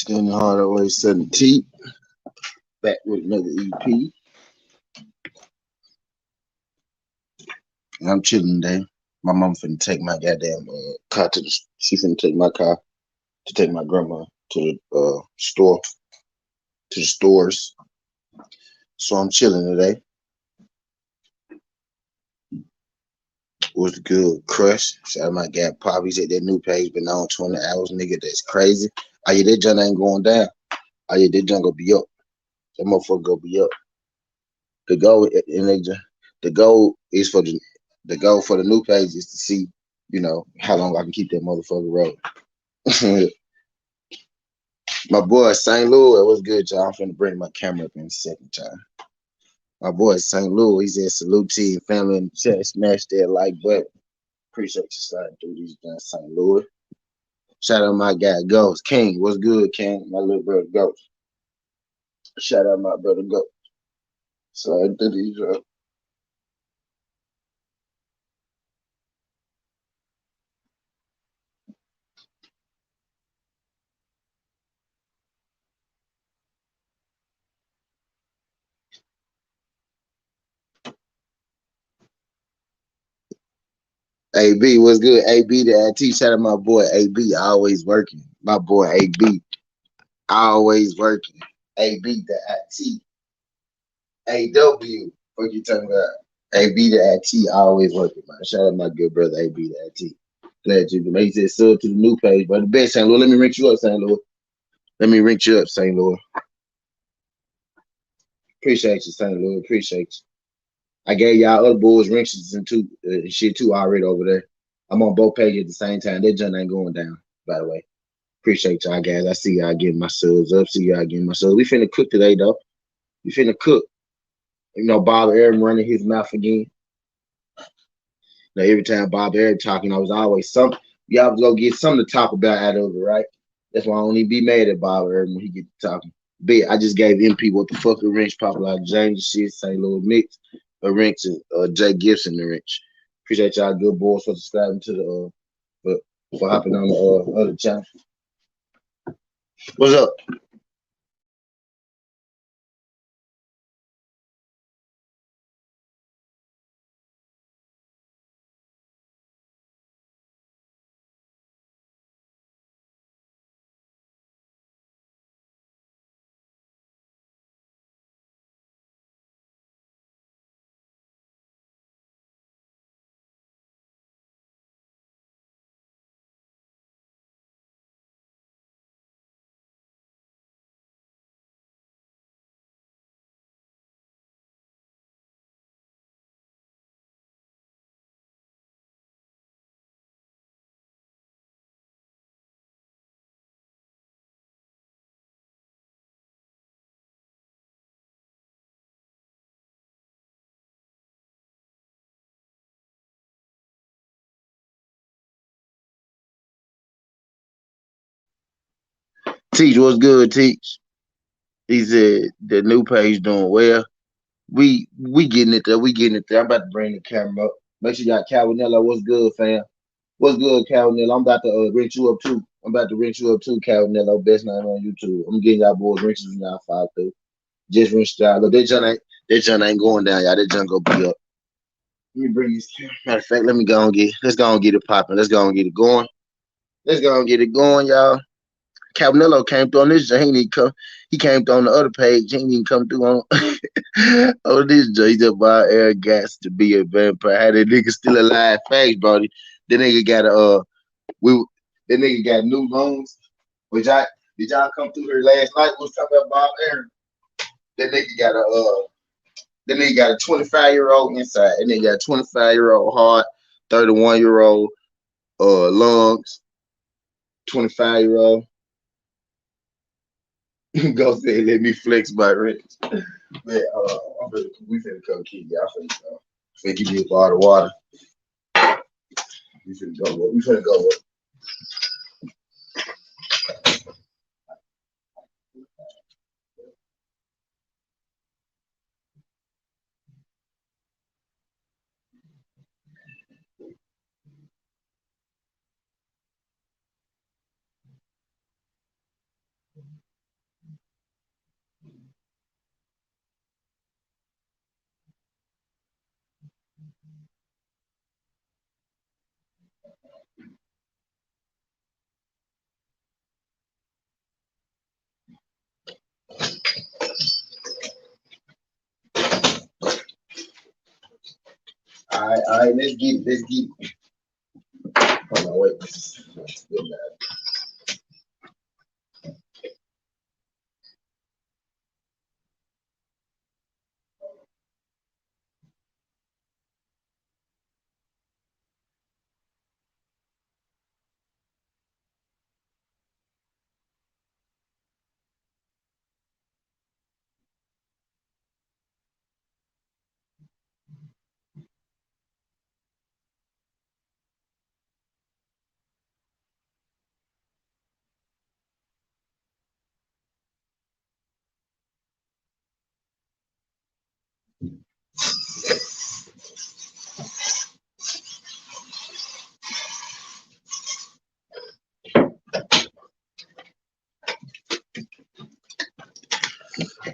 Skin hard always 17. Back with another EP. And I'm chilling today. My mom finna take my goddamn car to the. She finna take my car to take my grandma to the store, to the stores. So I'm chilling today. What's good, Crush? Shout out my guy Poppy's at that new page. Been on 20 hours, nigga. That's crazy. Oh yeah, that junk ain't going down. Oh yeah, that junk gonna be up. That motherfucker gonna be up. The goal in the goal is for the goal for the new page is to see, how long I can keep that motherfucker rolling. My boy St. Louis, what's good, y'all? I'm finna bring my camera up in a second, y'all. My boy St. Louis, he said salute to your family in the chat, smash that like button. Appreciate you sliding through these guys, St. Louis. Shout out my guy Ghost. King, what's good, King? My little brother Ghost. Shout out my brother Ghost. Sliding through these AB, what's good? AB the IT. Shout out my boy AB, always working. My boy AB, always working. AB the IT. AW, what you talking about? AB the IT, always working, man. Shout out my good brother AB the IT. Glad you can make it sub to the new page, but the best St. Louis. Let me ring you up, St. Louis. Let me ring you up, St. Louis. Appreciate you, St. Louis. Appreciate you. I gave y'all other boys rinses and shit too already over there. I'm on both pages at the same time. That junk ain't going down, by the way. Appreciate y'all guys. I see y'all getting my subs up. See y'all getting my subs. We finna cook today though. We finna cook. Bob Arum running his mouth again. Every time Bob Arum talking, I was always y'all was gonna get something to talk about out of it, right? That's why I don't even be mad at Bob Arum when he get to talking. But I just gave MP what the fuck a wrench, Popular James shit, St. Louis Mix, a wrench, and Jay Gibson the wrench. Appreciate y'all good boys for subscribing to the for hopping on the other channel. What's up? Teach, what's good, Teach? He said the new page doing well. We getting it there. We getting it there. I'm about to bring the camera up. Make sure y'all Calvinella. What's good, fam? What's good, Calvinella? I'm about to rinse you up too. I'm about to rinse you up too, Calvinella. Best name on YouTube. I'm getting y'all boys rinses and y'all follow through. Just rinse y'all. Look, that junk ain't going down, y'all. That junk go be up. Let me bring this camera. Matter of fact, let's go and get it popping. Let's go and get it going. Let's go and get it going, y'all. Cabanello came through on this. He didn't come. He came through on the other page. He didn't even come through on on this. He just bought air gas to be a vampire. Had that nigga still alive face, bro. That nigga got we that nigga got new loans. Which did y'all come through here last night? Was talking about Bob Aaron. That nigga got a 25-year-old inside. That nigga got a 25-year-old heart, 31-year-old lungs, 25-year-old. Go say, let me flex my wrist. Man, we finna come keep y'all finna give you a bottle of water. We finna go up. We finna go up. All right, let's get it. Let's get it. Hold on, wait. Good night.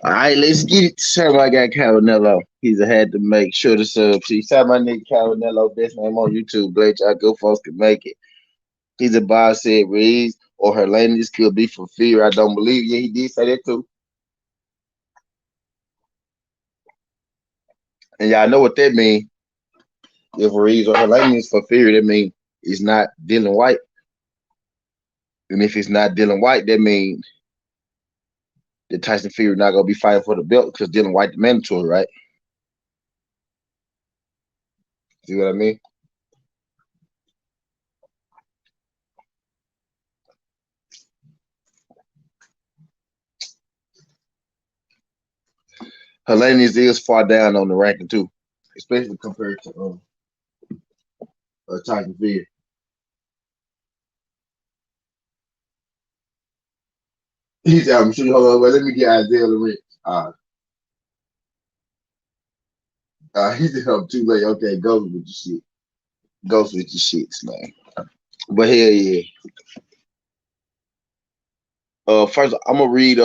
All right, let's get it. Sorry, I got Cavanello. He's had to make sure to sub. See, shout my nigga Cavanello, best name on YouTube. Glad y'all good folks can make it. He's a boss said Reeves or her landings could be for fear. I don't believe. Yeah, he did say that too. And y'all know what that means. If Reeves or her landings for fear, that means it's not Dylan White. And if it's not Dylan White, that means that Tyson Fury not gonna be fighting for the belt because Dylan White the mandatory, right? See what I mean? Hellenius is far down on the ranking too, especially compared to Tyson Fury. He's out. I'm sure. Hold on, wait, let me get Isaiah Lorette. He said I'm too late. Okay, go with your shit. Go with your shits, man. But hell yeah. First I'm gonna read.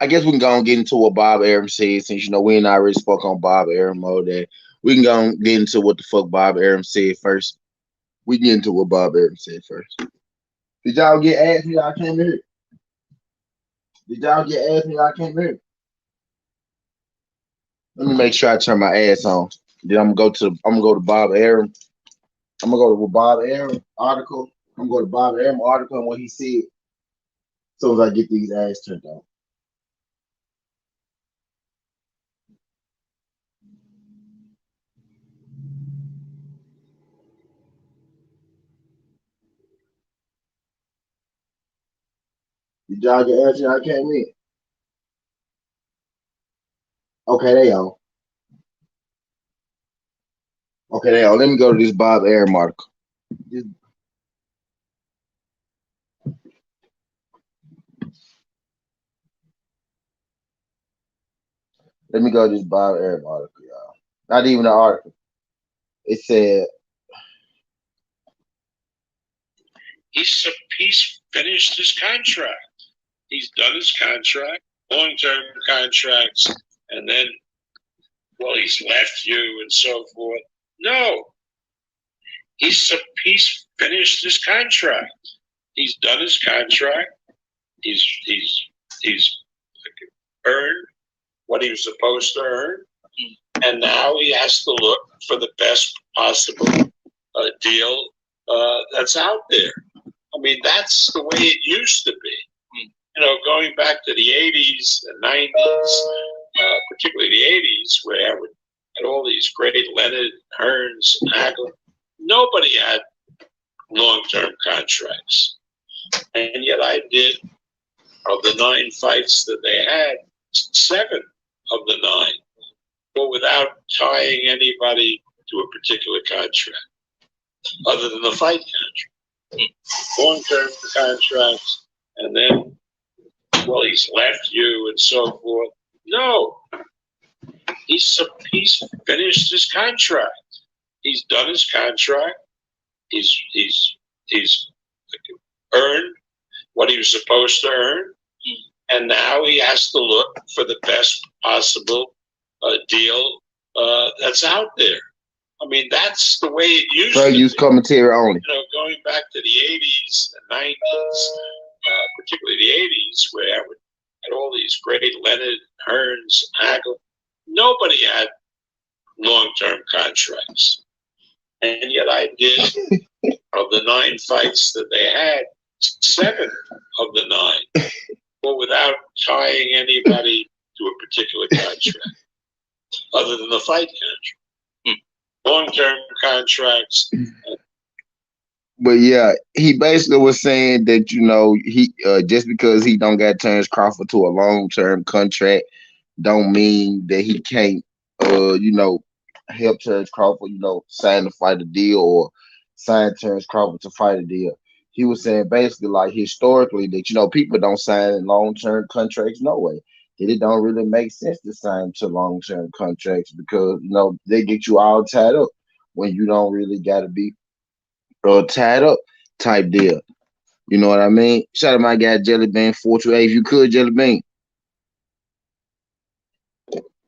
I guess we can go and get into what Bob Arum said since we ain't already spoke on Bob Arum all that. We can go and get into what the fuck Bob Arum said first. We can get into what Bob Arum said first. Did y'all get asked me? I came here. Did y'all get asked me? I came here. Let me make sure I turn my ass on. Then I'm gonna go to Bob Arum. I'm gonna go to Bob Arum article. I'm gonna go to Bob Arum article and what he said. As soon as I get these ads turned on. Did y'all get asked me? I came in. Okay, they on. Okay, they on. Let me go to this Bob Arum article. Just- Let me go to this Bob Arum article, y'all. Not even an article. It said he's finished his contract. He's done his contract, long-term contracts, and then, well, he's left you and so forth. No, he's finished his contract. He's done his contract. He's earned what he was supposed to earn, and now he has to look for the best possible deal that's out there. I mean, that's the way it used to be. Going back to the 80s and 90s, particularly the 80s, where I had all these great Leonard, Hearns, and Hagler. Nobody had long-term contracts. And yet I did, of the 9 fights that they had, 7 of the 9, but without tying anybody to a particular contract, other than the fight contract. Long-term contracts, and then, well, he's left you and so forth. No, he's finished his contract. He's done his contract. He's earned what he was supposed to earn, and now he has to look for the best possible deal that's out there. I mean, that's the way it used Fair to use be. commentary only. You know, going back to the 80s, the 90s, particularly the 80s, where I had all these great Leonard, Hearns, Hagel. Nobody had long-term contracts. And yet I did, of the 9 fights that they had, 7 of the 9 were without tying anybody to a particular contract, other than the fight contract. Long-term contracts. But yeah, he basically was saying that he just because he don't got Terrence Crawford to a long term contract, don't mean that he can't help Terrence Crawford sign to fight a deal or sign Terrence Crawford to fight a deal. He was saying basically like historically that people don't sign long term contracts no way. That it don't really make sense to sign to long term contracts because they get you all tied up when you don't really got to be tied up type deal. You know what I mean? Shout out my guy Jelly Bean 428. If you could, Jelly Bean.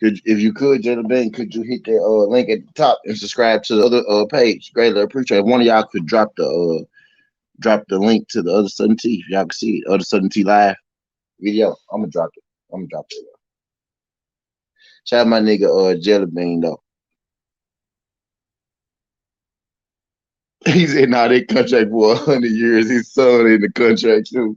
If you could, Jelly Bean, could you hit that link at the top and subscribe to the other page? Greatly appreciate it. If one of y'all could drop the link to the other Southern T, if y'all can see it, other Southern T live video. I'm gonna drop it. I'm gonna drop it. Shout out my nigga Jelly Bean though. He said, "Nah, they contract for 100 years. His son in the contract too."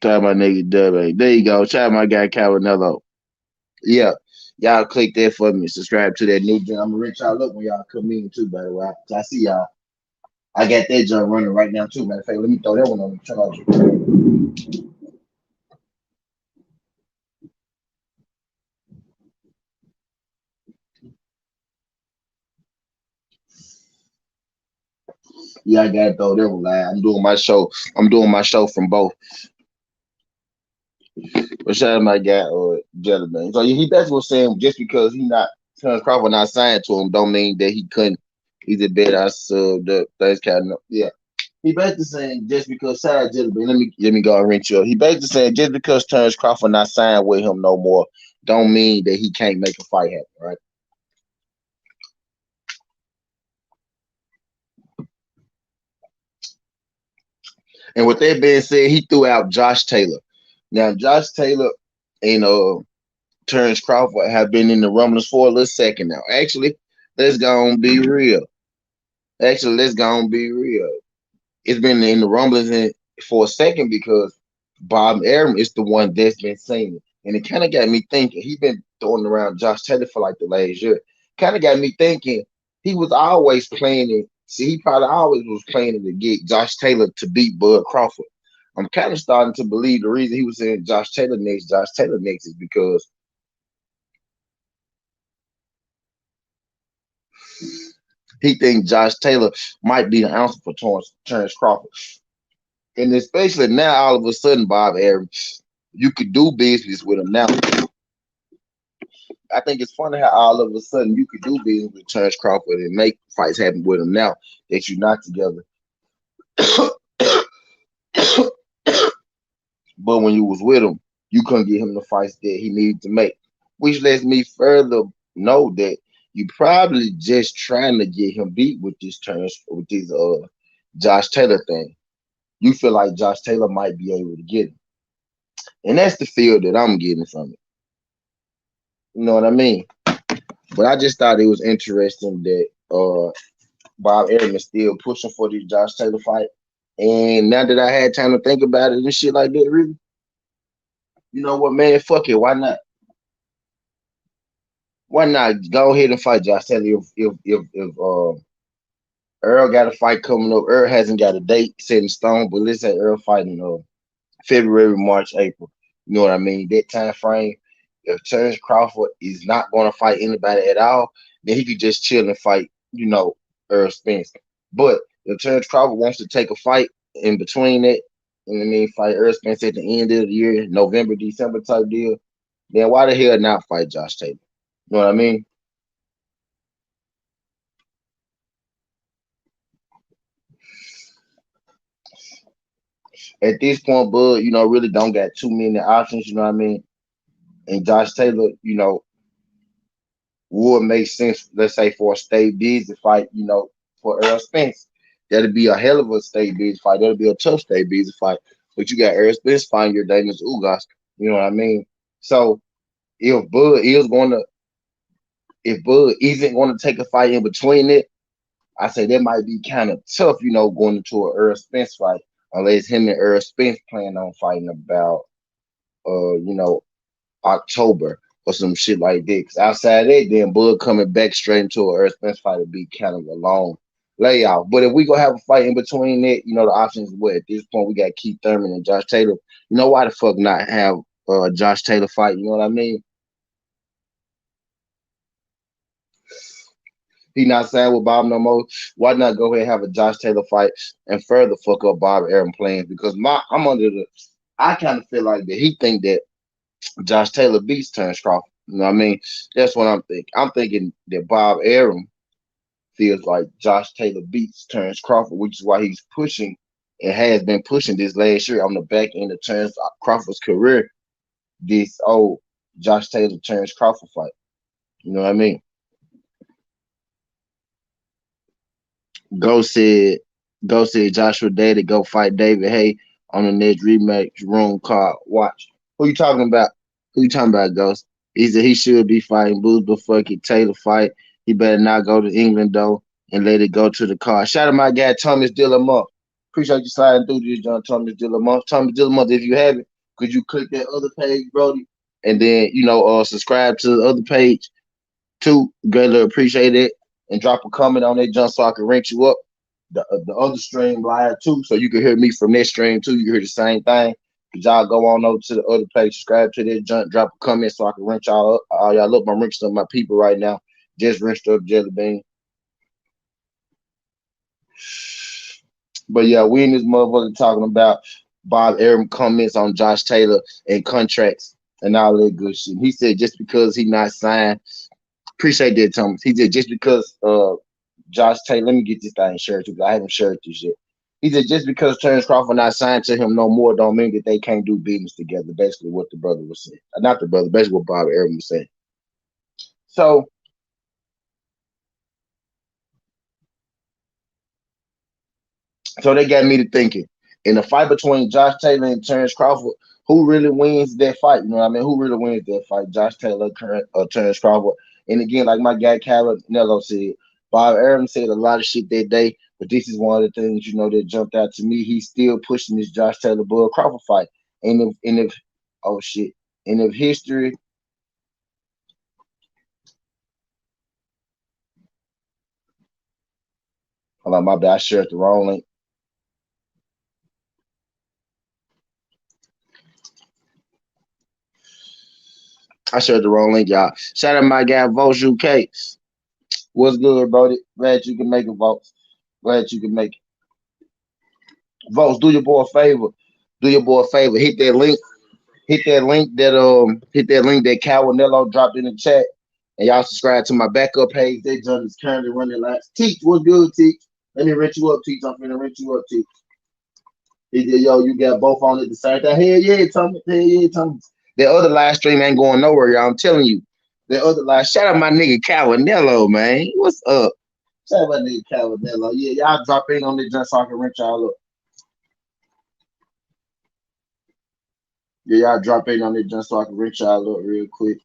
Shout out my nigga W. There you go. Shout out my guy Cavanello. Yeah. Y'all click that for me. Subscribe to that new jump. I'm gonna reach y'all up when y'all come in too, by the way. I see y'all. I got that jump running right now too. Matter of fact, let me throw that one on the charger. Yeah, I gotta throw that one live. I'm doing my show. I'm doing my show from both. But shout out my guy Jelly Bean. So he basically was saying just because he not Terrence Crawford not signed to him, don't mean that he couldn't. He's a better sub the things kind of yeah. He basically saying just because shout out Jelly Bean, let me go and rinse you up. He basically saying just because Terrence Crawford not signed with him no more, don't mean that he can't make a fight happen, right? And with that being said, he threw out Josh Taylor. Now Josh Taylor and Terrence Crawford have been in the rumblings for a little second now. Actually, let's go and be real. Let's go and be real. It's been in the rumblings for a second because Bob Arum is the one that's been saying it. And it kind of got me thinking. He's been throwing around Josh Taylor for like the last year. Kind of got me thinking he was always playing it. See, he probably always was playing to get Josh Taylor to beat Bud Crawford. I'm kind of starting to believe the reason he was saying Josh Taylor next is because he thinks Josh Taylor might be the answer for Terrence Crawford. And especially now, all of a sudden, Bob Arum, you could do business with him now. I think it's funny how all of a sudden you could do business with Terrence Crawford and make fights happen with him now that you're not together. But when you was with him, you couldn't get him the fights that he needed to make, which lets me further know that you probably just trying to get him beat with this Josh Taylor thing. You feel like Josh Taylor might be able to get him. And that's the feel that I'm getting from it. You know what I mean? But I just thought it was interesting that Bob Arum is still pushing for this Josh Taylor fight. And now that I had time to think about it and shit like that, really, you know what, man? Fuck it. Why not? Why not go ahead and fight Josh Taylor if Earl got a fight coming up? Earl hasn't got a date set in stone, but let's say Earl fighting February, March, April. You know what I mean? That time frame. If Terrence Crawford is not going to fight anybody at all, then he could just chill and fight, Earl Spence. But if Terrence Crawford wants to take a fight in between that, You know what I mean? Fight Errol Spence at the end of the year, November, December type deal. Then why the hell not fight Josh Taylor? You know what I mean? At this point, Bud, really don't got too many options. You know what I mean? And Josh Taylor, would make sense, let's say, for a stay busy fight, for Errol Spence. That'd be a hell of a stay busy fight. That'd be a tough stay busy fight. But you got Errol Spence fighting your Daniels Ugas. You know what I mean? So if Bud is going to, if Bud isn't going to take a fight in between it, I say that might be kind of tough, going into an Errol Spence fight, unless him and Errol Spence plan on fighting about, you know, October or some shit like that. Because outside that, then Bud coming back straight into a Earth Spence fight would be kind of a long layout. But if we gonna have a fight in between that, the options what at this point we got Keith Thurman and Josh Taylor. Why the fuck not have Josh Taylor fight? You know what I mean? He not signed with Bob no more. Why not go ahead and have a Josh Taylor fight and further fuck up Bob Arum plans? Because I'm under the I kind of feel like that he think that Josh Taylor beats Terrence Crawford. You know what I mean? That's what I'm thinking. I'm thinking that Bob Arum feels like Josh Taylor beats Terrence Crawford, which is why he's pushing and has been pushing this last year on the back end of Terrence Crawford's career. This Josh Taylor Terrence Crawford fight. You know what I mean? Go said, Go said Joshua Day to go fight David Hay on the next rematch room card. Watch. Who you talking about? Who you talking about, Ghost? He said he should be fighting Boots before K.Taylor fight. He better not go to England though and let it go to the card. Shout out my guy Thomas Dillamont. Appreciate you sliding through this, John Thomas Dillamont. Thomas Dillamont, if you haven't, could you click that other page, Brody? And then, subscribe to the other page too. Greatly appreciate it. And drop a comment on that jump so I can rank you up. The other stream live too, so you can hear me from that stream too. You can hear the same thing. Cause y'all go on over to the other page, subscribe to that junk, drop a comment so I can wrench y'all up. All y'all look, I'm wrenching up my people right now. Just wrenched up Jelly Bean. But yeah, we in this motherfucker talking about Bob Arum comments on Josh Taylor and contracts and all that good shit. He said just because he not signed, appreciate that, Thomas. He said just because Josh Taylor, let me get this thing shared too, because I haven't shared this yet. He said just because Terrence Crawford not signed to him no more don't mean that they can't do business together. Basically, what the brother was saying, not the brother, basically what Bob Arum was saying. So, so they got me to thinking in the fight between Josh Taylor and Terrence Crawford, who really wins that fight? You know what I mean? Who really wins that fight? Josh Taylor or Terrence Crawford? And again, like my guy Nello said, Bob Arum said a lot of shit that day, but this is one of the things that jumped out to me. He's still pushing this Josh Taylor Bud Crawford fight, and if oh shit, and if history. Hold on, my bad. I shared the wrong link. I shared the wrong link, y'all. Shout out my guy Votes UK. What's good, Brody? Glad you can make it, Votes. Glad you can make it. Votes, do your boy a favor. Do your boy a favor. Hit that link. Hit that link that Calvinello dropped in the chat. And y'all subscribe to my backup page. That junk is currently running live. Teach, what's good, Teach? Let me rent you up, Teach. I'm finna rent you up, Teach. He said, yo, you got both on at the same time. Hell yeah, Tommy. Hell yeah, Tommy. That other live stream ain't going nowhere, y'all. I'm telling you. That other live. Shout out my nigga Calvinello, man. What's up? Shout out my nigga Calvinello. Yeah, y'all drop in on this junk so I can rent y'all up. Yeah, y'all drop in on this junk so I can rent y'all up real quick.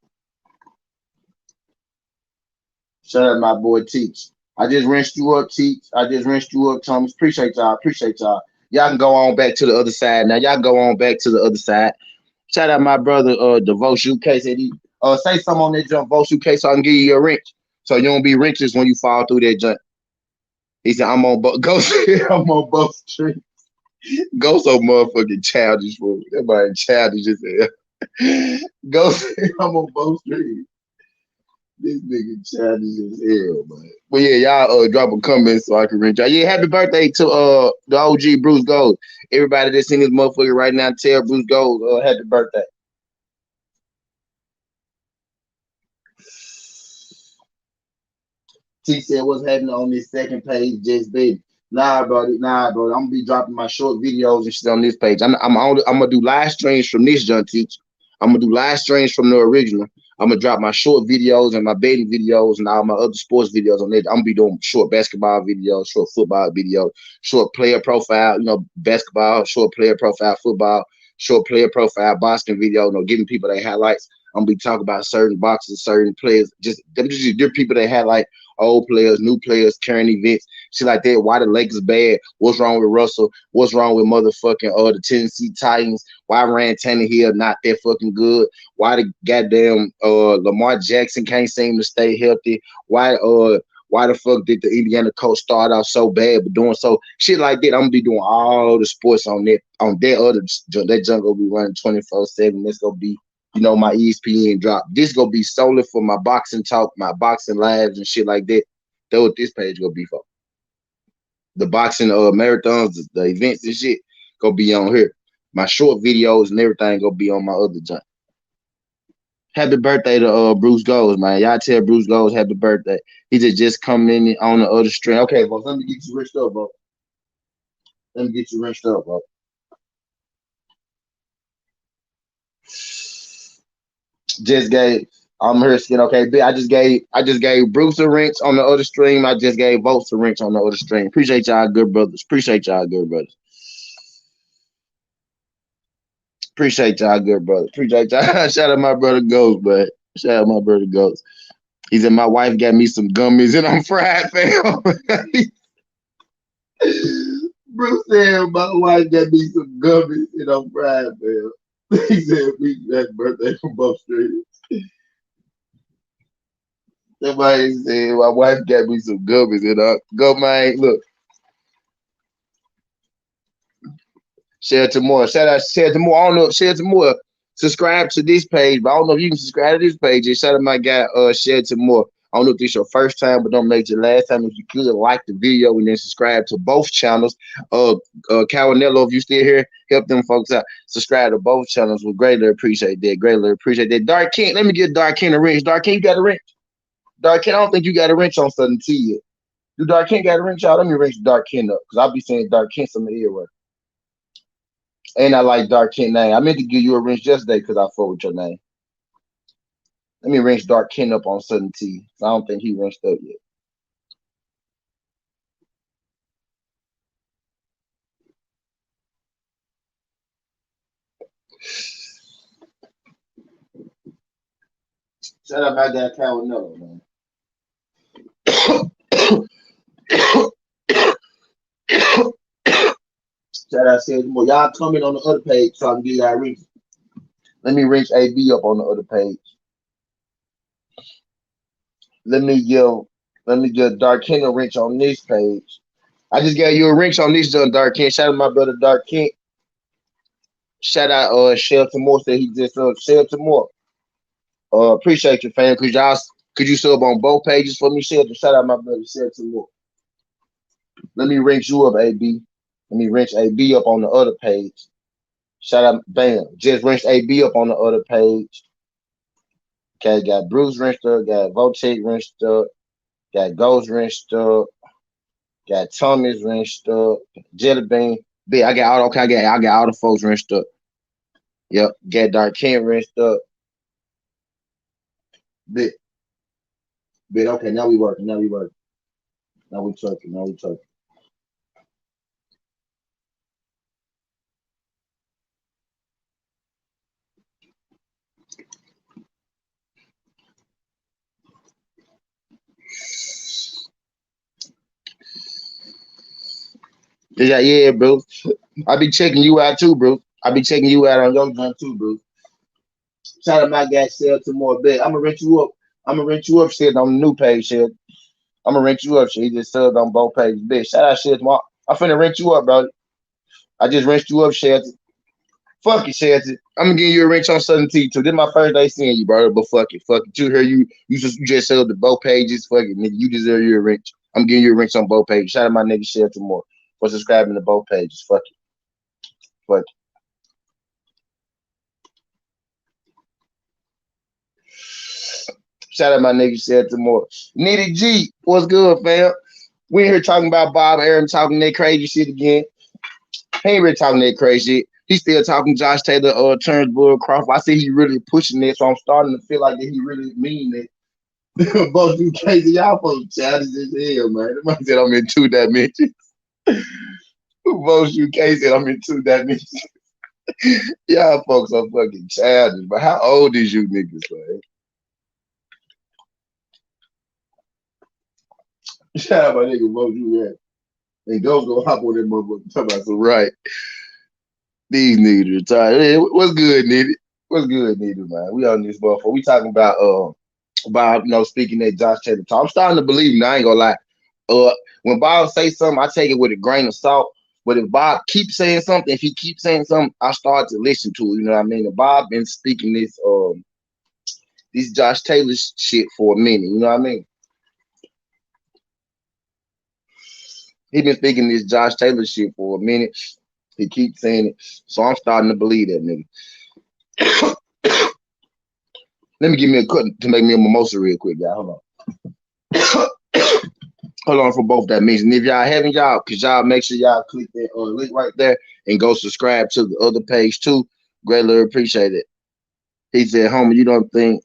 Shout out my boy Teach. I just rinsed you up, Teach. I just rinsed you up, Thomas. Appreciate y'all. Appreciate y'all. Y'all can go on back to the other side now. Y'all can go on back to the other side. Shout out my brother, Devote UK said he say something on that jump, Vote UK, so I can give you a wrench. So you don't be wrenches when you fall through that jump. He said, I'm on Ghost. I'm on both streets. Ghost so motherfucking childish fool. That man childish as hell. Ghost, I'm on both streets. This nigga childish as hell, man. But yeah, y'all drop a comment so I can reach out. Yeah, happy birthday to the OG Bruce Gold. Everybody that's in this motherfucker right now, tell Bruce Gold happy birthday. T said, "What's happening on this second page, just baby?" Nah, bro. I'm gonna be dropping my short videos and shit on this page. I'm gonna do live streams from this John Teach. I'm gonna do live streams from the original. I'm gonna drop my short videos and my betting videos and all my other sports videos on it. I'm gonna be doing short basketball videos, short football videos, short player profile, basketball, short player profile, football, short player profile, boxing video, giving people their highlights. I'm gonna be talking about certain boxers, certain players, just different people that highlight old players, new players, current events, shit like that. Why the Lakers bad? What's wrong with Russell? What's wrong with motherfucking the Tennessee Titans? Why Ryan Tannehill not that fucking good? Why the goddamn Lamar Jackson can't seem to stay healthy? Why the fuck did the Indiana coach start out so bad but doing so shit like that? I'm gonna be doing all the sports on that other that junk gonna be running 24/7. That's gonna be my ESPN drop. This gonna be solely for my boxing talk, my boxing lives and shit like that. That's what this page gonna be for. The boxing marathons, the events and shit gonna be on here. My short videos and everything gonna be on my other junk. Happy birthday to Bruce Goes, man. Y'all tell Bruce Goes happy birthday. He just coming in on the other string. Okay, folks, let me get you rinsed up, bro. Let me get you rinsed up, bro. Just gave I'm here skin. Okay, I just gave Bruce a wrench on the other stream. I just gave Volts a wrench on the other stream. Appreciate y'all, good brothers. Appreciate y'all, good brothers. Appreciate y'all, good brothers. Appreciate y'all. Shout out my brother Ghost, but shout out my brother Ghost. He said my wife got me some gummies and I'm fried, fam. Bruce said my wife got me some gummies and I'm fried, fam. He said we happy birthday from both streams. Somebody said my wife got me some gummies and go man. Look, share to more. Share to more. I don't know. Share to more. Subscribe to this page, but I don't know if you can subscribe to this page. And shout out my guy. Share to more. I don't know if this is your first time, but don't make it your last time. If you could like the video and then subscribe to both channels. Cawanello, if you still here, help them folks out. Subscribe to both channels. We greatly appreciate that. Greatly appreciate that. Dark King, let me get Dark King a wrench. Dark King, you got a wrench. Dark King, I don't think you got a wrench on Southern T yet. Do Dark King got a wrench out? Let me wrench Dark King up because I'll be saying Dark King some earwork. And I like Dark King name. I meant to give you a wrench yesterday because I fought with your name. Let me wrench Dark King up on Southern T. I don't think he wrenched up yet. Shout out my guy Cawanello, man. Shout out says more. Y'all comment on the other page so I can get y'all wrench. Let me wrench AB up on the other page. Let me give Dark King a wrench on this page. I just gave you a wrench on this done, Dark King. Shout out my brother Dark King. Shout out Shelton Moore said he just Shelton Moore. Appreciate you, fam. Could you sub on both pages for me, Shelton? Shout out my brother Shelton Moore. Let me wrench you up, AB. Let me wrench AB up on the other page. Shout out, bam. Just wrench AB up on the other page. Okay, got Bruce wrenched up, got Votek wrenched up, got Ghost wrenched up, got Thomas wrenched up, Jelly Bean. I got all the folks wrenched up. Yep, got Dark King wrenched up. Bit. Okay, now we working. Now we talking. Yeah, bro. I be checking you out too, bro. I be checking you out on your junk too, bro. Shout out my guy, sell to more bet. I'm gonna rent you up. Shit, on the new page, shit. I'm gonna rent you up, shit. He just subbed on both pages, bitch. Shout out, shit. I'm finna rent you up, bro. I just rent you up, shit. Fuck it, shit. I'm gonna give you a wrench on Southern T too. This is my first day seeing you, bro. But fuck it. You hear you just sold the both pages. Fuck it, nigga. You deserve your wrench. I'm giving you a wrench on both pages. Shout out my nigga Share Tomorrow for subscribing to both pages. Fuck it. Fuck it. Shout out my nigga Share Tomorrow. Nitty G, what's good, fam? We in here talking about Bob Arum talking that crazy shit again. He ain't really talking that crazy shit. He's still talking Josh Taylor, turns Bull Crawford. I see he really pushing it, so I'm starting to feel like that he really mean it. Both you crazy, y'all folks childish as hell, man. The man said I'm in 2 dimensions. Both you crazy said I'm in 2 dimensions. Y'all folks are fucking childish. But how old is you niggas, man? Shout out my nigga both you at. And go hop on that motherfucker. Talk about some right. These niggas retired. Hey, what's good, nigga? What's good, nigga, man? We on this motherfucker. We talking about speaking that Josh Taylor talk. I'm starting to believe him. I ain't gonna lie. When Bob say something, I take it with a grain of salt. But if Bob keeps saying something, if he keeps saying something, I start to listen to it. You know what I mean? If Bob been speaking this Josh Taylor shit for a minute. You know what I mean? He been speaking this Josh Taylor shit for a minute. He keeps saying it, so I'm starting to believe that nigga. Let me give me a cut to make me a mimosa real quick, y'all. Hold on. Hold on for both that means. And if y'all haven't, y'all, cause y'all make sure y'all click that link right there and go subscribe to the other page too. Greatly appreciate it. He said, homie, you don't think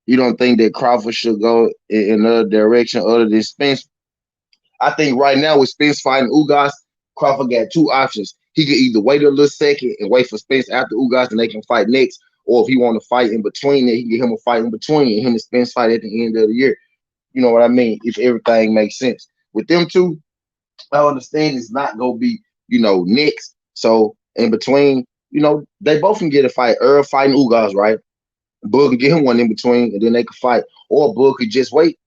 that Crawford should go in another direction other than Spence? I think right now with Spence fighting Ugas, Crawford got two options. He could either wait a little second and wait for Spence after Ugas and they can fight next, or if he want to fight in between it, he can get him a fight in between and him and Spence fight at the end of the year. You know what I mean? If everything makes sense. With them two, I understand it's not gonna be, next. So in between, they both can get a fight. Earl fighting Ugas, right? Bug can get him one in between, and then they can fight. Or Bug could just wait,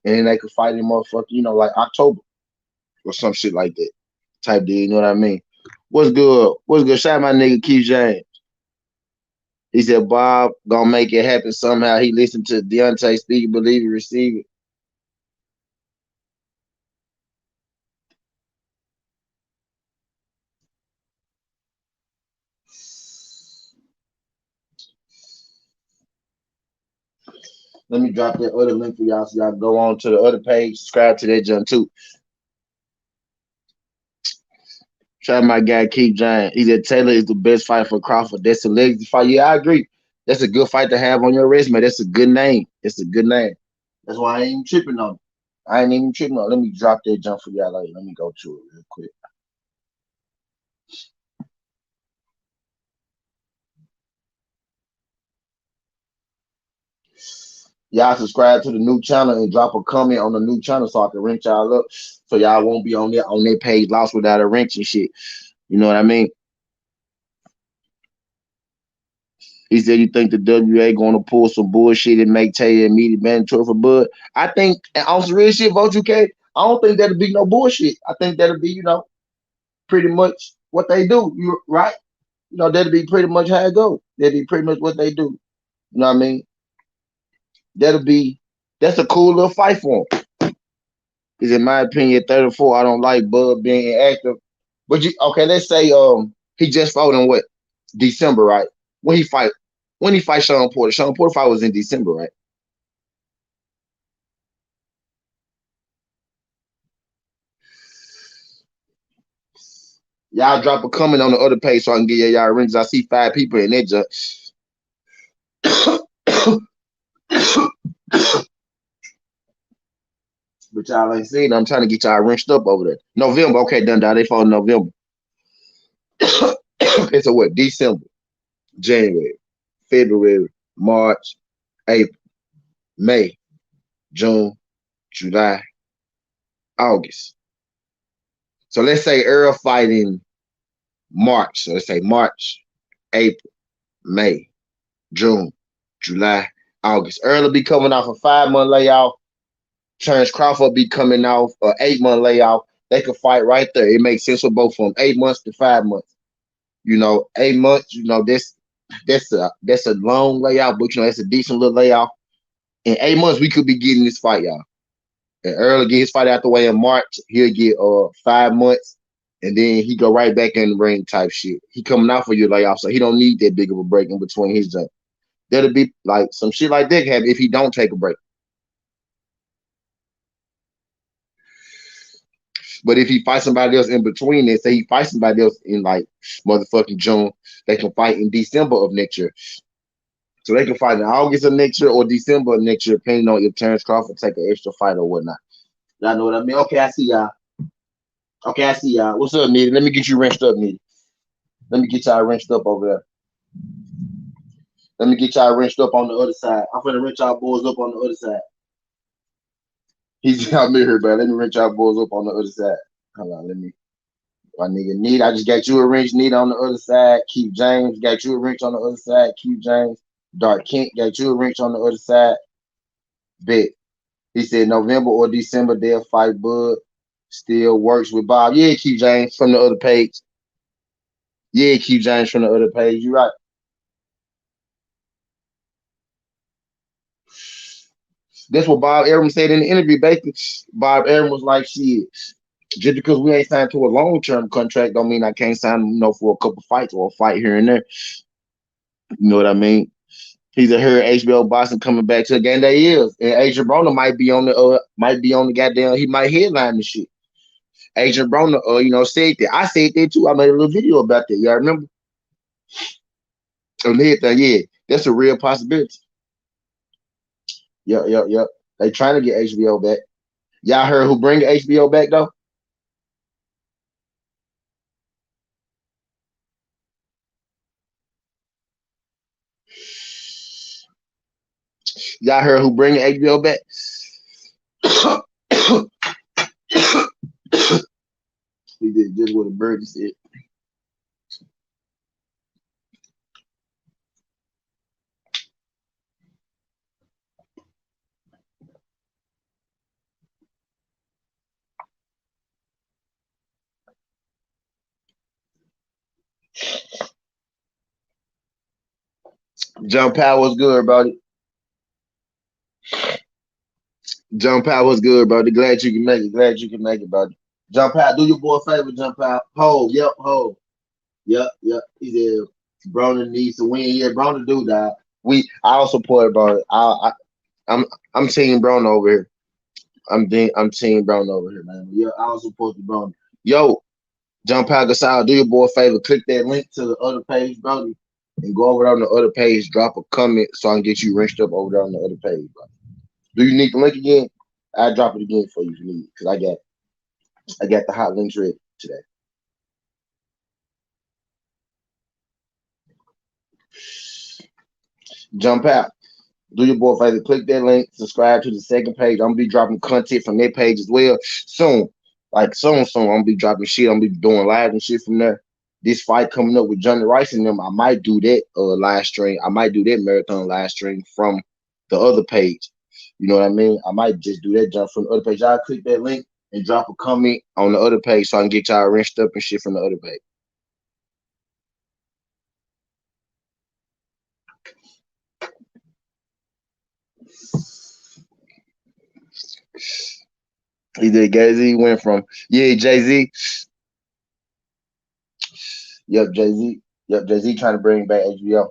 and then they could fight in motherfucker, like October or some shit like that. Type deal, you know what I mean? What's good? What's good? Shout out my nigga Keith James. He said Bob gonna make it happen somehow. He listened to Deontay speak, believe he receive it. Let me drop that other link for y'all so y'all go on to the other page, subscribe to that junk too. Shout out my guy Keith James. He said Taylor is the best fight for Crawford. That's a legacy fight. Yeah, I agree. That's a good fight to have on your resume. That's a good name. It's a good name. That's why I ain't even tripping on it. I ain't even tripping on it. Let me drop that jump for y'all. Let me go to it real quick. Y'all subscribe to the new channel and drop a comment on the new channel so I can wrench y'all up. So y'all won't be on their page lost without a wrench and shit. You know what I mean? He said, "You think the WA going to pull some bullshit and make Taylor immediate mandatory for Bud?" I think, and on some real shit, Vote UK, I don't think that'll be no bullshit. I think that'll be, pretty much what they do. You right? That'll be pretty much how it goes. That'll be pretty much what they do. You know what I mean? That's a cool little fight for him. Because in my opinion, 34, I don't like Bud being inactive. But let's say he just fought in what? December, right? When he fight Sean Porter. Sean Porter fight was in December, right? Y'all drop a comment on the other page so I can get y'all rings. I see 5 people in that junk. But y'all ain't seen. I'm trying to get y'all wrenched up over there. November, okay, done. They fall in November. Okay, so what? December, January, February, March, April, May, June, July, August. So let's say Earl fight in March. So let's say March, April, May, June, July, August. Earl will be coming off a 5-month layoff. Terrence Crawford be coming off an 8-month layoff. They could fight right there. It makes sense for both of them. 8 months to 5 months. 8 months, this That's a long layout, but that's a decent little layout. In 8 months, we could be getting this fight, y'all. And Earl get his fight out the way in March. He'll get 5 months, and then he go right back in the ring type shit. He coming out for your layoff, so he don't need that big of a break in between his jump. That'll be like some shit like that happen if he don't take a break. But if he fights somebody else in between and say he fights somebody else in like motherfucking June, they can fight in December of next year. So they can fight in August of next year or December of next year, depending on if Terrence Crawford take an extra fight or whatnot. Y'all know what I mean? Okay, I see y'all. Okay, I see y'all. What's up, Nitty? Let me get you wrenched up, Nitty. Let me get y'all wrenched up over there. Let me get y'all wrenched up on the other side. I'm finna wrench y'all boys up on the other side. He's out here, bro. Let me wrench y'all boys up on the other side. Hold on, let me. My nigga Need, I just got you a wrench. Need on the other side. Keith James got you a wrench on the other side. Keith James. Dark Kent got you a wrench on the other side. Bet. He said November or December they'll fight Bud. Still works with Bob. Yeah, Keith James from the other page. Yeah, Keith James from the other page. You right. That's what Bob Arum said in the interview. Basically, Bob Arum was like, shit, just because we ain't signed to a long-term contract don't mean I can't sign, for a couple fights or a fight here and there. You know what I mean? He's a here HBO Boston coming back to the game that he is. And Adrian Broner might be on the goddamn, he might headline the shit. Adrian Broner, said that. I said that too. I made a little video about that. Y'all remember? On the head thing, yeah. That's a real possibility. Yep. They trying to get HBO back. Y'all heard who bring HBO back though? Y'all heard who bring HBO back? He did just what a bird said. John Powell was good, buddy. John Powell was good, buddy. Glad you can make it. Glad you can make it, buddy. John Powell, do your boy a favor, John Powell. Hold, yep, hold. Yep. He said Broner needs to win. Yeah, Broner do that. I also support Broner. I'm team Broner over here. I'm team Broner over here, man. Yeah, I also support the Broner. Yo, John Powell Gasol, do your boy a favor. Click that link to the other page, brother, and go over there on the other page. Drop a comment so I can get you wrenched up over there on the other page, brother. Do you need the link again? I'll drop it again for you if you need it, because I got the hot links ready today. Jump out. Do your boy a favor. Click that link. Subscribe to the second page. I'm gonna be dropping content from that page as well soon. Like soon. I'm gonna be dropping shit. I'm gonna be doing live and shit from there. This fight coming up with Johnny Rice and them, I might do that live stream. I might do that marathon live stream from the other page. You know what I mean? I might just do that jump from the other page. Y'all click that link and drop a comment on the other page so I can get y'all wrenched up and shit from the other page. He did. Jay-Z went from, yeah, Jay-Z. Yep, Jay-Z. Yep, Jay-Z trying to bring back HBO.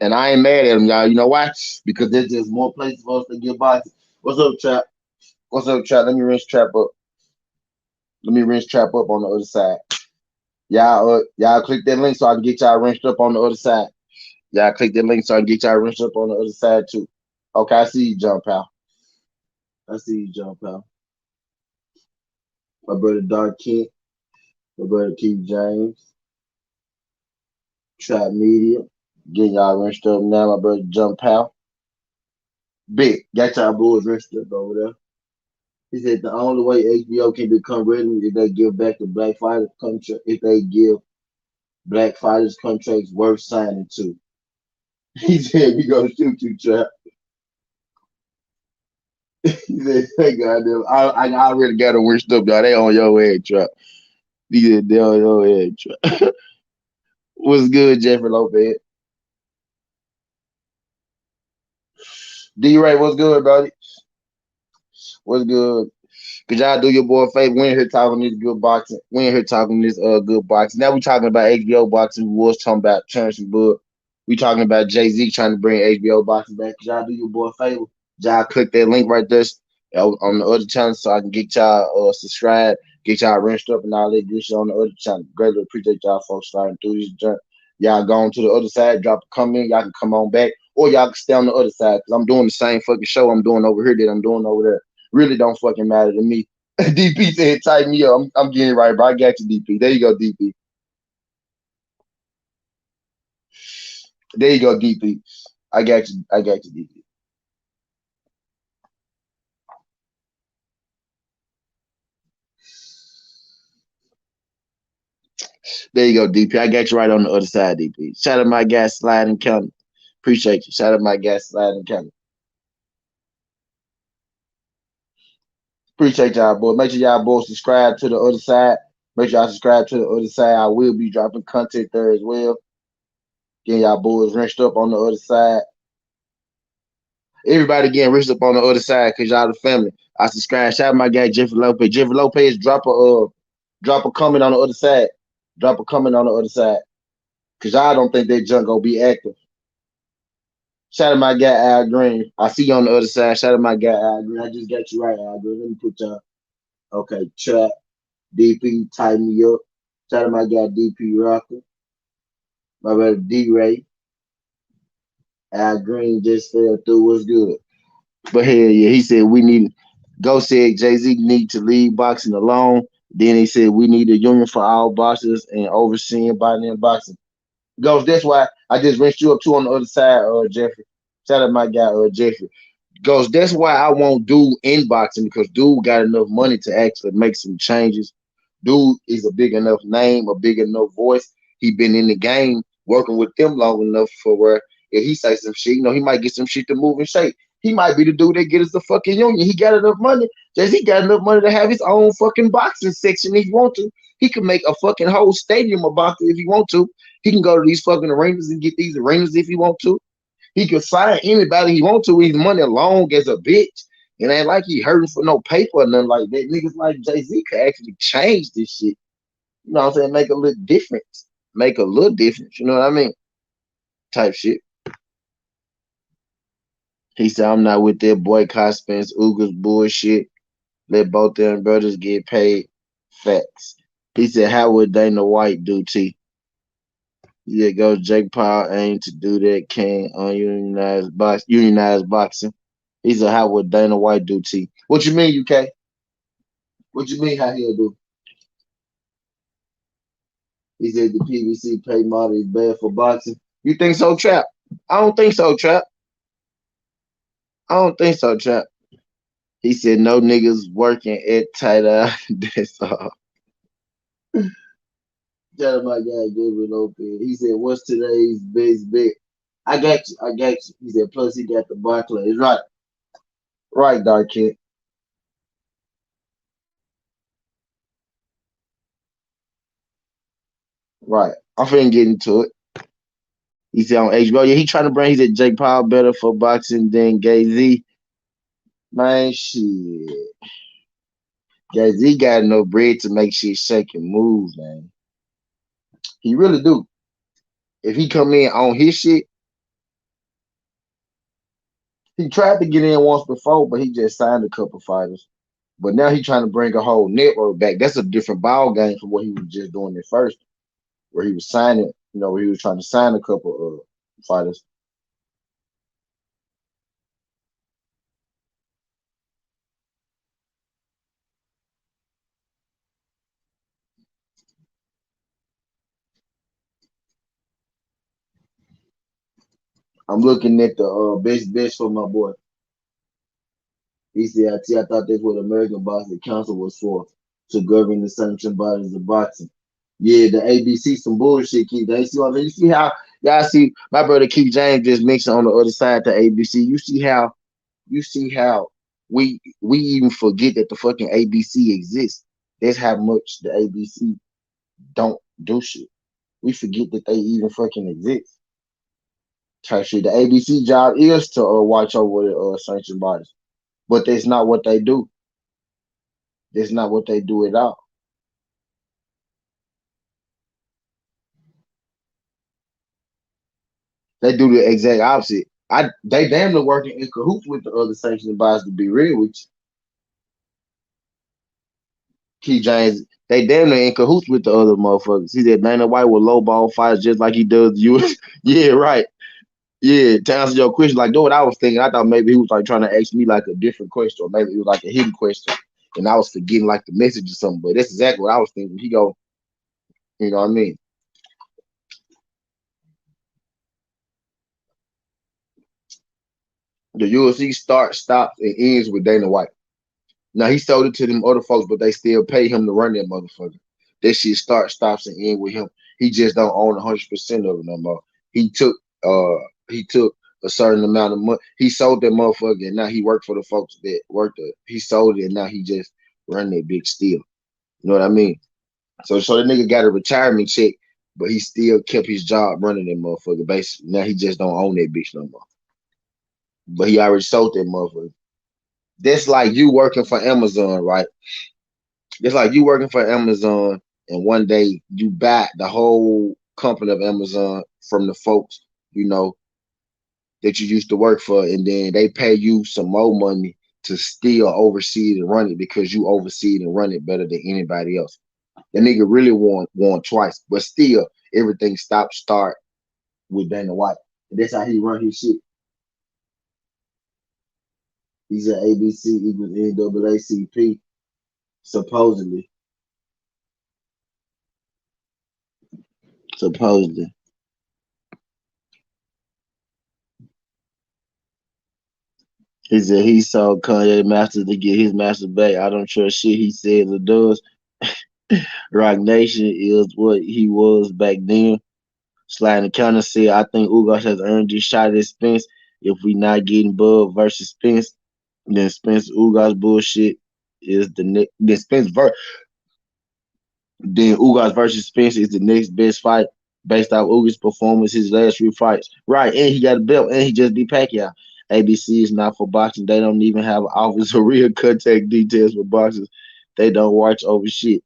And I ain't mad at him, y'all. You know why? Because there's just more places for us to get by. What's up, Trap? What's up, Trap? Let me rinse Trap up. Let me rinse Trap up on the other side. Y'all click that link so I can get y'all rinsed up on the other side. Y'all click that link so I can get y'all rinsed up on the other side too. Okay, I see you, John Powell. I see you, John Powell. My brother Dark Kent. My brother Keith James. Trap Media. Getting y'all rinsed up now. My brother John Powell. Big. Got y'all boys rinsed up over there. He said the only way HBO can become relevant is if they give back the black fighters contract. If they give black fighters contracts worth signing to. He said we gonna shoot you, Trap. He said, "Hey, goddamn, I already got them winched up, y'all. They on your head truck. He said, they on your head truck." What's good, Jeffrey Lopez? D Ray, what's good, buddy? What's good? Could y'all do your boy a favor? We ain't here talking this good boxing. We ain't here talking this good boxing. Now we talking about HBO boxing. We was talking about Terrence and Bud. We talking about Jay-Z trying to bring HBO boxing back. Could y'all do your boy a favor? Y'all click that link right there on the other channel so I can get y'all subscribed, get y'all rinsed up and all that good shit on the other channel. Greatly appreciate y'all folks starting through this journey. Y'all go on to the other side, drop a comment. Y'all can come on back, or y'all can stay on the other side because I'm doing the same fucking show I'm doing over here that I'm doing over there. Really don't fucking matter to me. DP said, "Tighten me up." I'm getting right, bro. I got you, DP. There you go, DP. There you go, DP. I got you. I got you, DP. There you go, DP. I got you right on the other side, DP. Shout out my guy, Sliding County. Appreciate you. Shout out my guy, Sliding County. Appreciate y'all, boy. Make sure y'all boys subscribe to the other side. Make sure y'all subscribe to the other side. I will be dropping content there as well. Getting y'all boys rinsed up on the other side. Everybody getting rinsed up on the other side because y'all the family. I subscribe. Shout out my guy Jeffrey Lopez. Jeffrey Lopez, drop a comment on the other side. Drop a comment on the other side. Cause y'all don't think that junk gonna be active. Shout out my guy Al Green. I see you on the other side. Shout out my guy Al Green. I just got you right, Al Green. Let me put y'all. Okay, trap. DP, tighten me up. Shout out my guy DP Rocker. My brother D Ray. Al Green just fell through. What's good? But hell yeah, he said we need. Go said Jay-Z need to leave boxing alone. Then he said we need a union for all boxers and overseeing boxing and boxing. Goes, that's why I just rinsed you up too on the other side, Jeffrey. Shout out my guy, Jeffrey. Goes, that's why I won't do inboxing because dude got enough money to actually make some changes. Dude is a big enough name, a big enough voice. He been in the game working with them long enough for where if he say some shit, he might get some shit to move and shake. He might be the dude that get us the fucking union. He got enough money. Just he got enough money to have his own fucking boxing section if he want to. He can make a fucking whole stadium of boxing if he want to. He can go to these fucking arenas and get these arenas if he want to. He can sign anybody he want to. His money long as a bitch. It ain't like he hurting for no paper or nothing like that. Niggas like Jay-Z could actually change this shit. You know what I'm saying? Make a little difference. Make a little difference. You know what I mean? Type shit. He said, I'm not with that boycott Spence Ugas bullshit. Let both them brothers get paid. Facts. He said, how would Dana White do T? Yeah, goes Jake Paul aim to do that can on unionized boxing. He said, how would Dana White do T? What you mean, UK? What you mean how he'll do? He said the PVC pay model is bad for boxing. You think so, Trap? I don't think so, Trap. I don't think so, Trap. He said no niggas working at tight That's all. Tell him my guy Gabriel Lopez. He said, what's today's best bet? I got you. I got you. He said, plus he got the Barclays. Right. Right, Dark Kid. Right. I'm finna get into it. He said on HBO, yeah, he trying to bring, he said Jake Paul better for boxing than Gay Z. Man, shit. Gay Z got no bread to make shit shake and move, man. He really do. If he come in on his shit, he tried to get in once before, but he just signed a couple fighters. But now he trying to bring a whole network back. That's a different ball game from what he was just doing at first, where he was signing, where he was trying to sign a couple of fighters. I'm looking at the best for my boy. He said, I thought that's what American Boxing Council was for, to govern the sanction bodies of boxing. Yeah, the ABC some bullshit, Keith. They see what I mean? You see how y'all see my brother Keith James just mentioned on the other side the ABC. You see how We even forget that the fucking ABC exists. That's how much the ABC don't do shit. We forget that they even fucking exist. Type shit. The ABC job is to watch over the sanctioned bodies, but that's not what they do. That's not what they do at all. They do the exact opposite. They damn near working in cahoots with the other sanctioned bodies. To be real with you, Key James, they damn near in cahoots with the other motherfuckers. He said Dana White will lowball fights just like he does you. Yeah, right. Yeah, to answer your question, like, know what I was thinking? I thought maybe he was like trying to ask me like a different question, or maybe it was like a hidden question, and I was forgetting like the message or something. But that's exactly what I was thinking. He go, you know what I mean? The UFC starts, stops, and ends with Dana White. Now he sold it to them other folks, but they still pay him to run that motherfucker. That shit starts, stops, and end with him. He just don't own 100% of it no more. He took uh he took a certain amount of money. He sold that motherfucker, and now he worked for the folks that worked it. He sold it, and now he just run that bitch still. You know what I mean? So the nigga got a retirement check, but he still kept his job running that motherfucker. Basically, now he just don't own that bitch no more. But he already sold that motherfucker. That's like you working for Amazon, right? It's like you working for Amazon, and one day you buy the whole company of Amazon from the folks, you know, that you used to work for, and then they pay you some more money to still oversee it and run it because you oversee it and run it better than anybody else. The nigga really won twice, but still everything stop start with Dana White. And that's how he run his shit. He's at ABC equals NAACP, supposedly. Supposedly. He said he saw Kanye Master to get his master back. I don't trust shit he says or does. Rock Nation is what he was back then. Sliding the counter said, I think Ugas has earned this shot at Spence. If we not getting Bud versus Spence, then Spence Ugas bullshit is the next. Then Ugas versus Spence is the next best fight based off Ugas' performance his last three fights. Right, and he got a belt, and he just beat Pacquiao. ABC is not for boxing. They don't even have office or real contact details for boxers. They don't watch over shit.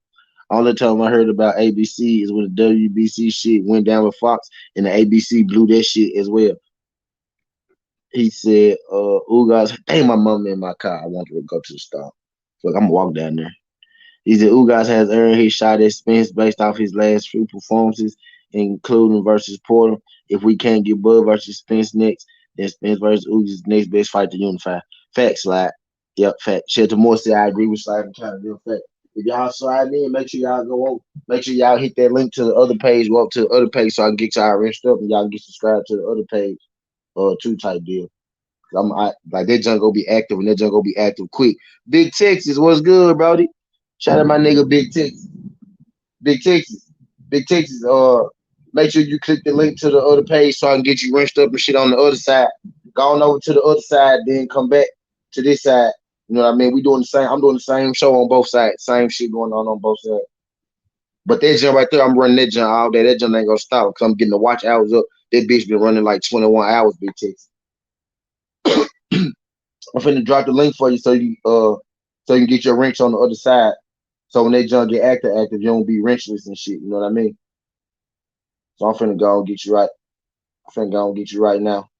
Only time I heard about ABC is when the WBC shit went down with Fox, and the ABC blew that shit as well. He said, Ugas, dang, my mom in my car. I want to go to the stop. Look, I'm gonna walk down there. He said Ugas has earned his shot at Spence based off his last few performances, including versus Porter. If we can't get Bud versus Spence next, then Spence versus Ugas next best fight to unify. Fact, Slide. Yep, fact. Shelter Moore said I agree with Slide and kind of real fact. If y'all slide in, make sure y'all go on. Make sure y'all hit that link to the other page, go up to the other page so I can get y'all rinsed up and y'all get subscribed to the other page, two type deal. Like that junk gonna be active and that junk gonna be active quick. Big Texas, what's good, Brody? Shout out my nigga Big Texas. Big Texas. Big Texas. Make sure you click the link to the other page so I can get you rinsed up and shit on the other side. Go on over to the other side, then come back to this side. You know what I mean? We doing the same. I'm doing the same show on both sides. Same shit going on both sides. But that jump right there, I'm running that jump all day. That jump ain't gonna stop because I'm getting the watch hours up. That bitch been running like 21 hours, Big Texas. I'm finna drop the link for you so you can get your wrench on the other side. So when they junk get active, you don't be wrenchless and shit. You know what I mean? So I'm finna go and get you right. I'm finna go and get you right now.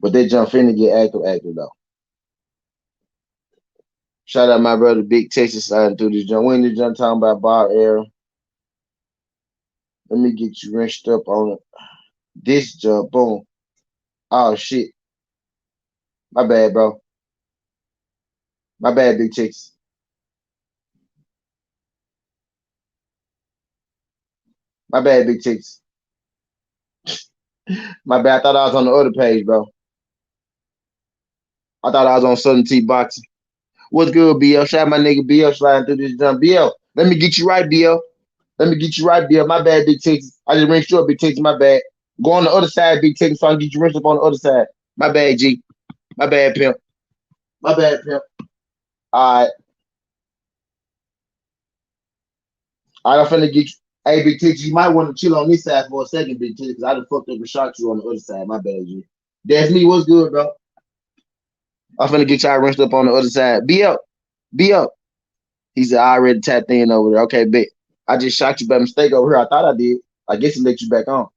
But they jump finna get active though. Shout out my brother Big Texas sliding through this jump. We in this jump talking about bar air. Let me get you wrenched up on it. This jump, boom. Oh shit. My bad, bro. My bad, Big Texas. My bad, Big Texas. My bad. I thought I was on the other page, bro. I thought I was on Southern T Boxing. What's good, BL? Shout out my nigga BL sliding through this jump. BL, let me get you right, BL. Let me get you right, BL. My bad, Big Texas. I just rinsed you up, Big Texas. My bad. Go on the other side, Big Texas, so I can get you rinsed up on the other side. My bad, G. My bad, pimp. My bad, pimp. All right. I don't finna get you. Hey, Big T, you might want to chill on this side for a second, Big T, because I done fucked up and shot you on the other side. My bad, G. That's me. What's good, bro? I'm finna get y'all rinsed up on the other side. Be up. Be up. He said, I already tapped in over there. Okay, bet. I just shot you by mistake over here. I thought I did. I guess he let you back on.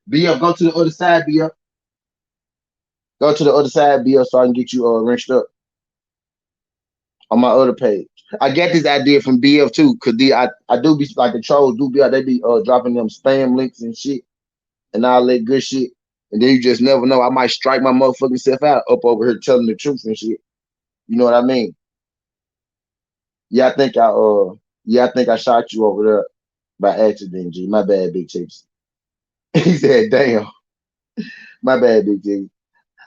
Be up. Go to the other side, be up. Go to the other side, be up, so I can get you rinsed up on my other page. I get this idea from BF too, cause I do be like the trolls do be they be dropping them spam links and shit and all that good shit. And then you just never know. I might strike my motherfucking self out up over here telling the truth and shit. You know what I mean? Yeah, I think I shot you over there by accident, G. My bad, Big Chips. He said, damn, my bad, Big G.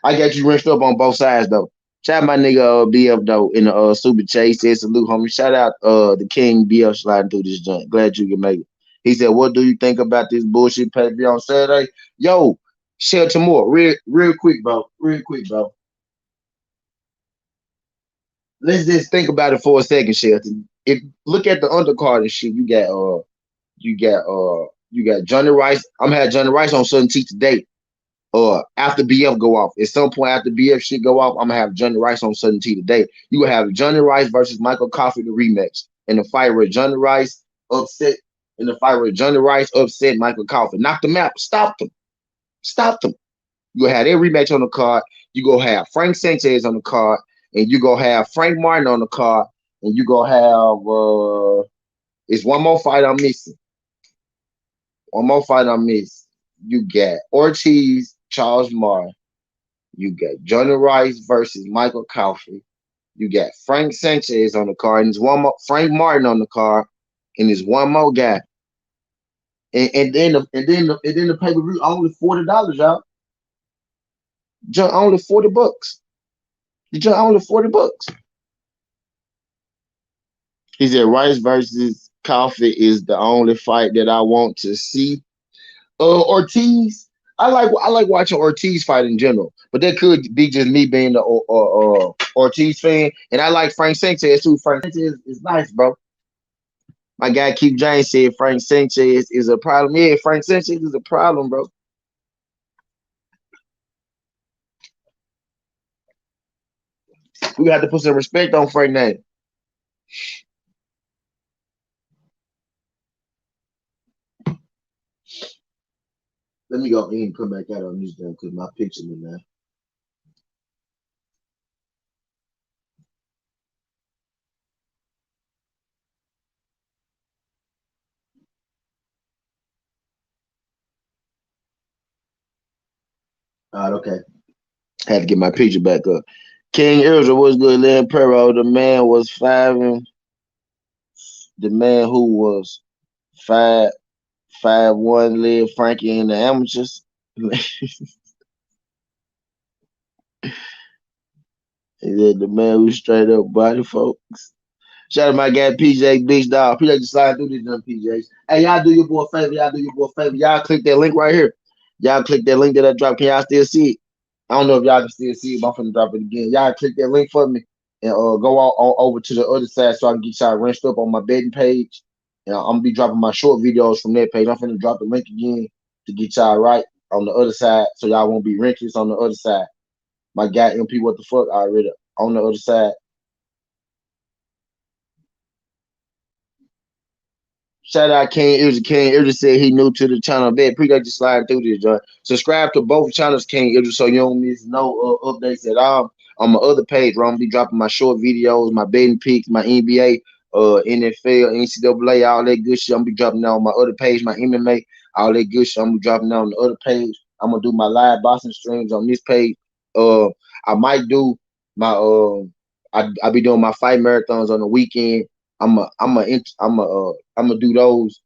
I got you rinsed up on both sides though. Shout out my nigga BF though in the super chase. Said salute, homie. Shout out the King BF sliding through this joint. Glad you can make it. He said, what do you think about this bullshit pay per on Saturday? Yo, Shelton Moore, real quick, bro. Real quick, bro. Let's just think about it for a second, Shelton. If look at the undercard and shit, you got Johnny Rice. I'm gonna have Johnny Rice on Southern T today. After BF go off. At some point after BF shit go off, I'm gonna have Johnny Rice on Southern T today. You will have Johnny Rice versus Michael Coffey the rematch. In the fight where Johnny Rice upset Michael Coffey. Knocked him out. Stopped him. Stopped him. You gonna have that rematch on the card. You gonna have Frank Sanchez on the card, and you gonna have Frank Martin on the card, and you gonna have it's one more fight I'm missing. One more fight I'm missing. You got Ortiz, Charles Martin. You got Johnny Rice versus Michael Coffey. You got Frank Sanchez on the card, and there's one more Frank Martin on the card, and there's one more guy. And then the pay per view only $40, y'all. Just only $40. You just only $40. He said Rice versus Coffey is the only fight that I want to see. Ortiz. I like watching Ortiz fight in general, but that could be just me being the Ortiz fan, and I like Frank Sanchez too. Frank Sanchez is nice, bro. My guy Keith James said Frank Sanchez is a problem. Yeah, Frank Sanchez is a problem, bro. We have to put some respect on Frank name. Let me go in and come back out on this damn because my picture in there. All right, okay. Had to get my picture back up. King Israel was good. Lynn Perro, the man who was 5'1", led Frankie in the amateurs. He said the man who straight up body folks. Shout out my guy PJ Big Dog. PJ just slide through these damn PJs. Hey, y'all do your boy a favor. Y'all do your boy a favor. Y'all click that link right here. Y'all click that link that I dropped. Can y'all still see it? I don't know if y'all can still see it, but I'm finna drop it again. Y'all click that link for me and go on over to the other side so I can get y'all rinsed up on my betting page. And I'm gonna be dropping my short videos from that page. I'm finna drop the link again to get y'all right on the other side so y'all won't be rinsed on the other side. My guy MP, what the fuck, already on the other side. Shout out King Ilja. King Ilja said he new to the channel. Bet appreciate you sliding through this, John. Subscribe to both channels, King Ilja, so you don't miss no updates at all. On my other page, where I'm gonna be dropping my short videos, my betting picks, my NBA, NFL, NCAA, all that good shit. I'm gonna be dropping that on my other page, my MMA, all that good shit. I'm gonna be dropping that on the other page. I'm gonna do my live boxing streams on this page. Uh, I might do my I be doing my fight marathons on the weekend. I'm gonna do those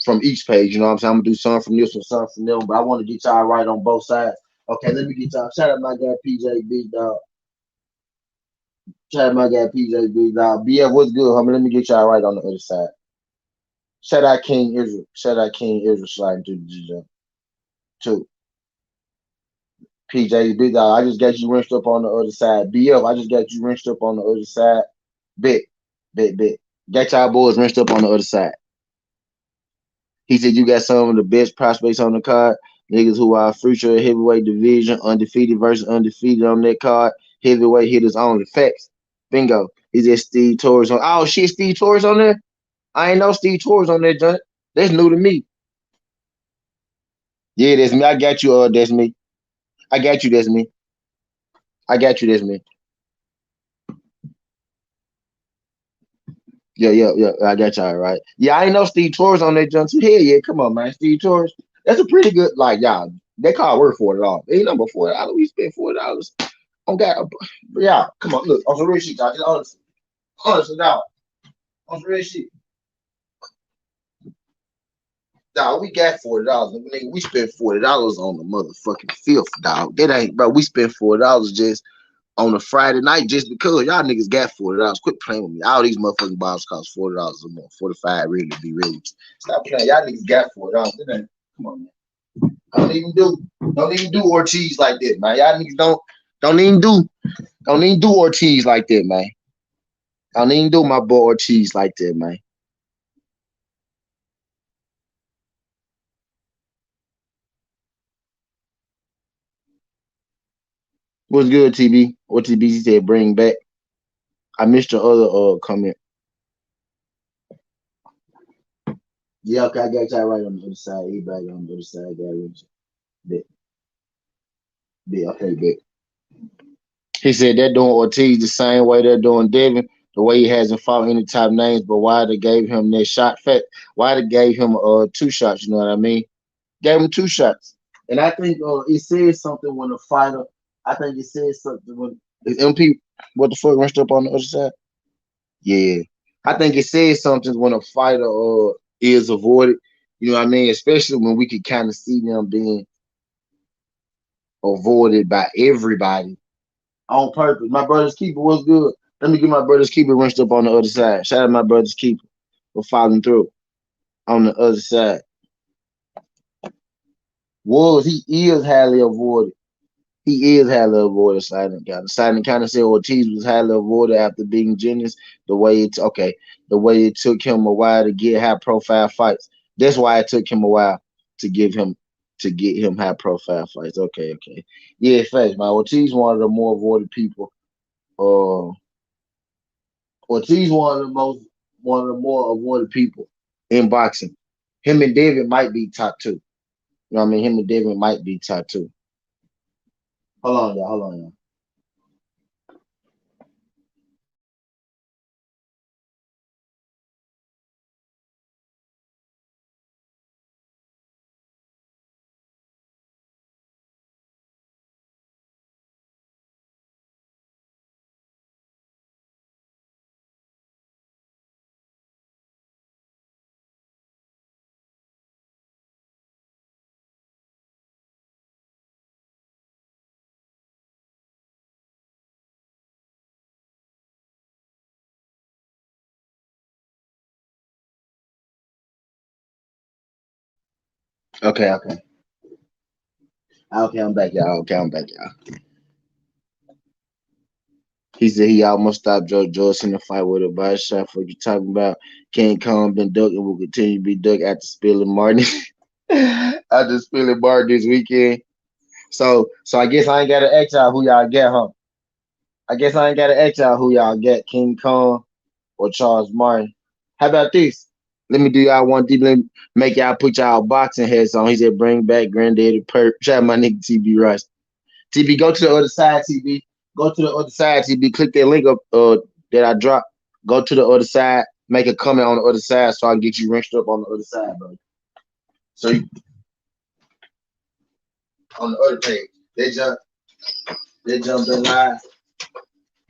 from each page. You know what I'm saying? I'm gonna do some from this one, some from them. But I want to get y'all right on both sides. Okay, let me get y'all. Shout out my guy PJ Big Dog. Shout out my guy PJ Big Dog. BF, what's good, homie? Let me get y'all right on the other side. Shout out King Israel. Shout out King Israel sliding through the G too. PJ, big dog, I just got you rinsed up on the other side. BF, I just got you rinsed up on the other side. Bet, bet. Got y'all boys rinsed up on the other side. He said you got some of the best prospects on the card. Niggas who are future heavyweight division, undefeated versus undefeated on that card. Heavyweight hitters only. Facts. Bingo. He said Steve Torres on. Oh shit, Steve Torres on there? I ain't know Steve Torres on that joint. That's new to me. Yeah, that's me. I got you, that's me. I got you, that's me. I got you, that's me. Yeah. I got y'all right. Yeah, I ain't know Steve Torres on that jump too. Hell yeah, come on, man. Steve Torres. That's a pretty good, like, y'all. That car worth $40. Ain't number $40. We spent $40 on God. Yeah, come on, look, on some real shit, y'all. Just honestly, dog. On some real shit. Dog, we got $40. Nigga, we spent $40 on the motherfucking fifth, dog. That ain't, bro. We spent $40 just on a Friday night just because y'all niggas got $40. Quit playing with me. All these motherfucking bottles cost $40 a month. 45 really to be ready. Stop playing. Y'all niggas got $40. Come on, man. Don't even do Ortiz like that, man. Y'all niggas don't even do Ortiz like that, man. Don't even do my boy Ortiz like that, man. What's good, TB? What TB said bring back. I missed your other comment. Yeah, okay, I got y'all right on the other side. Everybody on the other side got rich. Bet. Okay, bet. He said they're doing Ortiz the same way they're doing Devin, the way he hasn't fought any top names, but why they gave him that shot fact? Why they gave him two shots, you know what I mean? Gave him two shots. And I think it says something when a fighter, I think it says something when is MP what the fuck rushed up on the other side? Yeah. I think it says something when a fighter is avoided, you know what I mean? Especially when we could kind of see them being avoided by everybody on purpose. My brother's keeper was good. Let me get my brother's keeper rinsed up on the other side. Shout out my brother's keeper for following through on the other side. He is highly avoided. He is highly avoided, Silent County. Silent County said Ortiz was highly avoided after being Jennings. The way it took him a while to get high profile fights. That's why it took him a while to get him high profile fights. Okay. Yeah, facts, man. Ortiz one of the more avoided people. Uh Ortiz one of the more avoided people in boxing. Him and David might be top two. You know what I mean? Him and David might be top two. Hold on, y'all. Okay. Okay, I'm back, y'all. He said he almost stopped Joe Joyce in the fight with a body shot. For you talking about King Kong been ducked and will continue to be ducked after spilling Martin. After spilling Martin this weekend. So I guess I ain't gotta ask y'all who y'all get, huh? I guess I ain't gotta ask y'all who y'all get, King Kong or Charles Martin. How about this? Let me do y'all one deep. Let me make y'all put y'all boxing heads on. He said, bring back Granddaddy Perk. Shout out my nigga TB Rice. TB, go to the other side, TB. Go to the other side, TB. Click that link up that I dropped. Go to the other side. Make a comment on the other side so I can get you rinsed up on the other side, bro. So you, on the other page, they jump in live.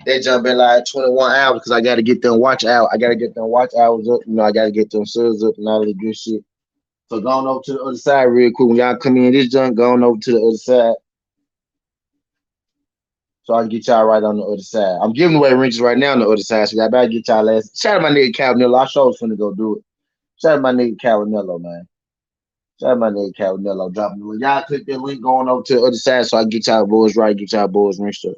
They jump in like 21 hours because I got to get them watch out. I got to get them watch hours up. You know, I got to get them subs up and all that good shit. So going over to the other side real quick. When y'all come in this junk, going over to the other side so I can get y'all right on the other side. I'm giving away wrenches right now on the other side, so y'all better get y'all last. Shout out my nigga Calvinello. I sure was finna go do it. Shout out my nigga Calvinello, man. Shout out my nigga Cavanello dropping the link. Y'all click that link going over to the other side so I can get y'all boys right, get y'all boys rinsed up.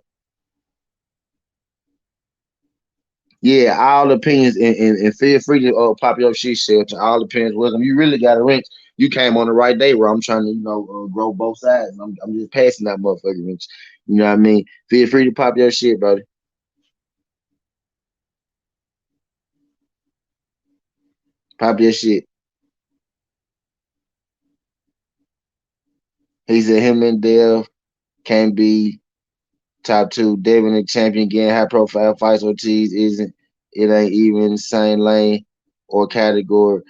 Yeah, all opinions and feel free to pop your shit shelter. All opinions welcome. You really got a wrench. You came on the right day where I'm trying to, grow both sides. I'm just passing that motherfucking wrench. You know what I mean? Feel free to pop your shit, buddy. Pop your shit. He said him and Dale can be top two. Devin the champion getting high profile fights. Ortiz isn't. It ain't even the same lane or category.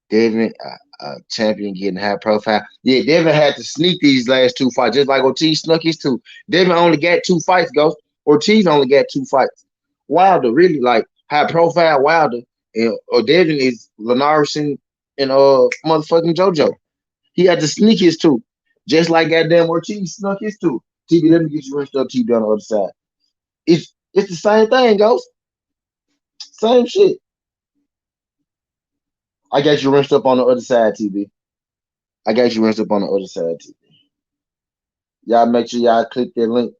Devin, champion getting high profile. Yeah, Devin had to sneak these last two fights, just like Ortiz snuck his two. Devin only got two fights, Ghost. Ortiz only got two fights. Wilder, really, like, high profile Wilder. And or Devin is Linares and motherfucking JoJo. He had to sneak his two. Just like goddamn Ortiz snuck his two. TB, let me get you rinsed up, TB on the other side. It's the same thing, Ghost. Same shit. I got you rinsed up on the other side, TB. I got you rinsed up on the other side, TB. Y'all make sure y'all click that link.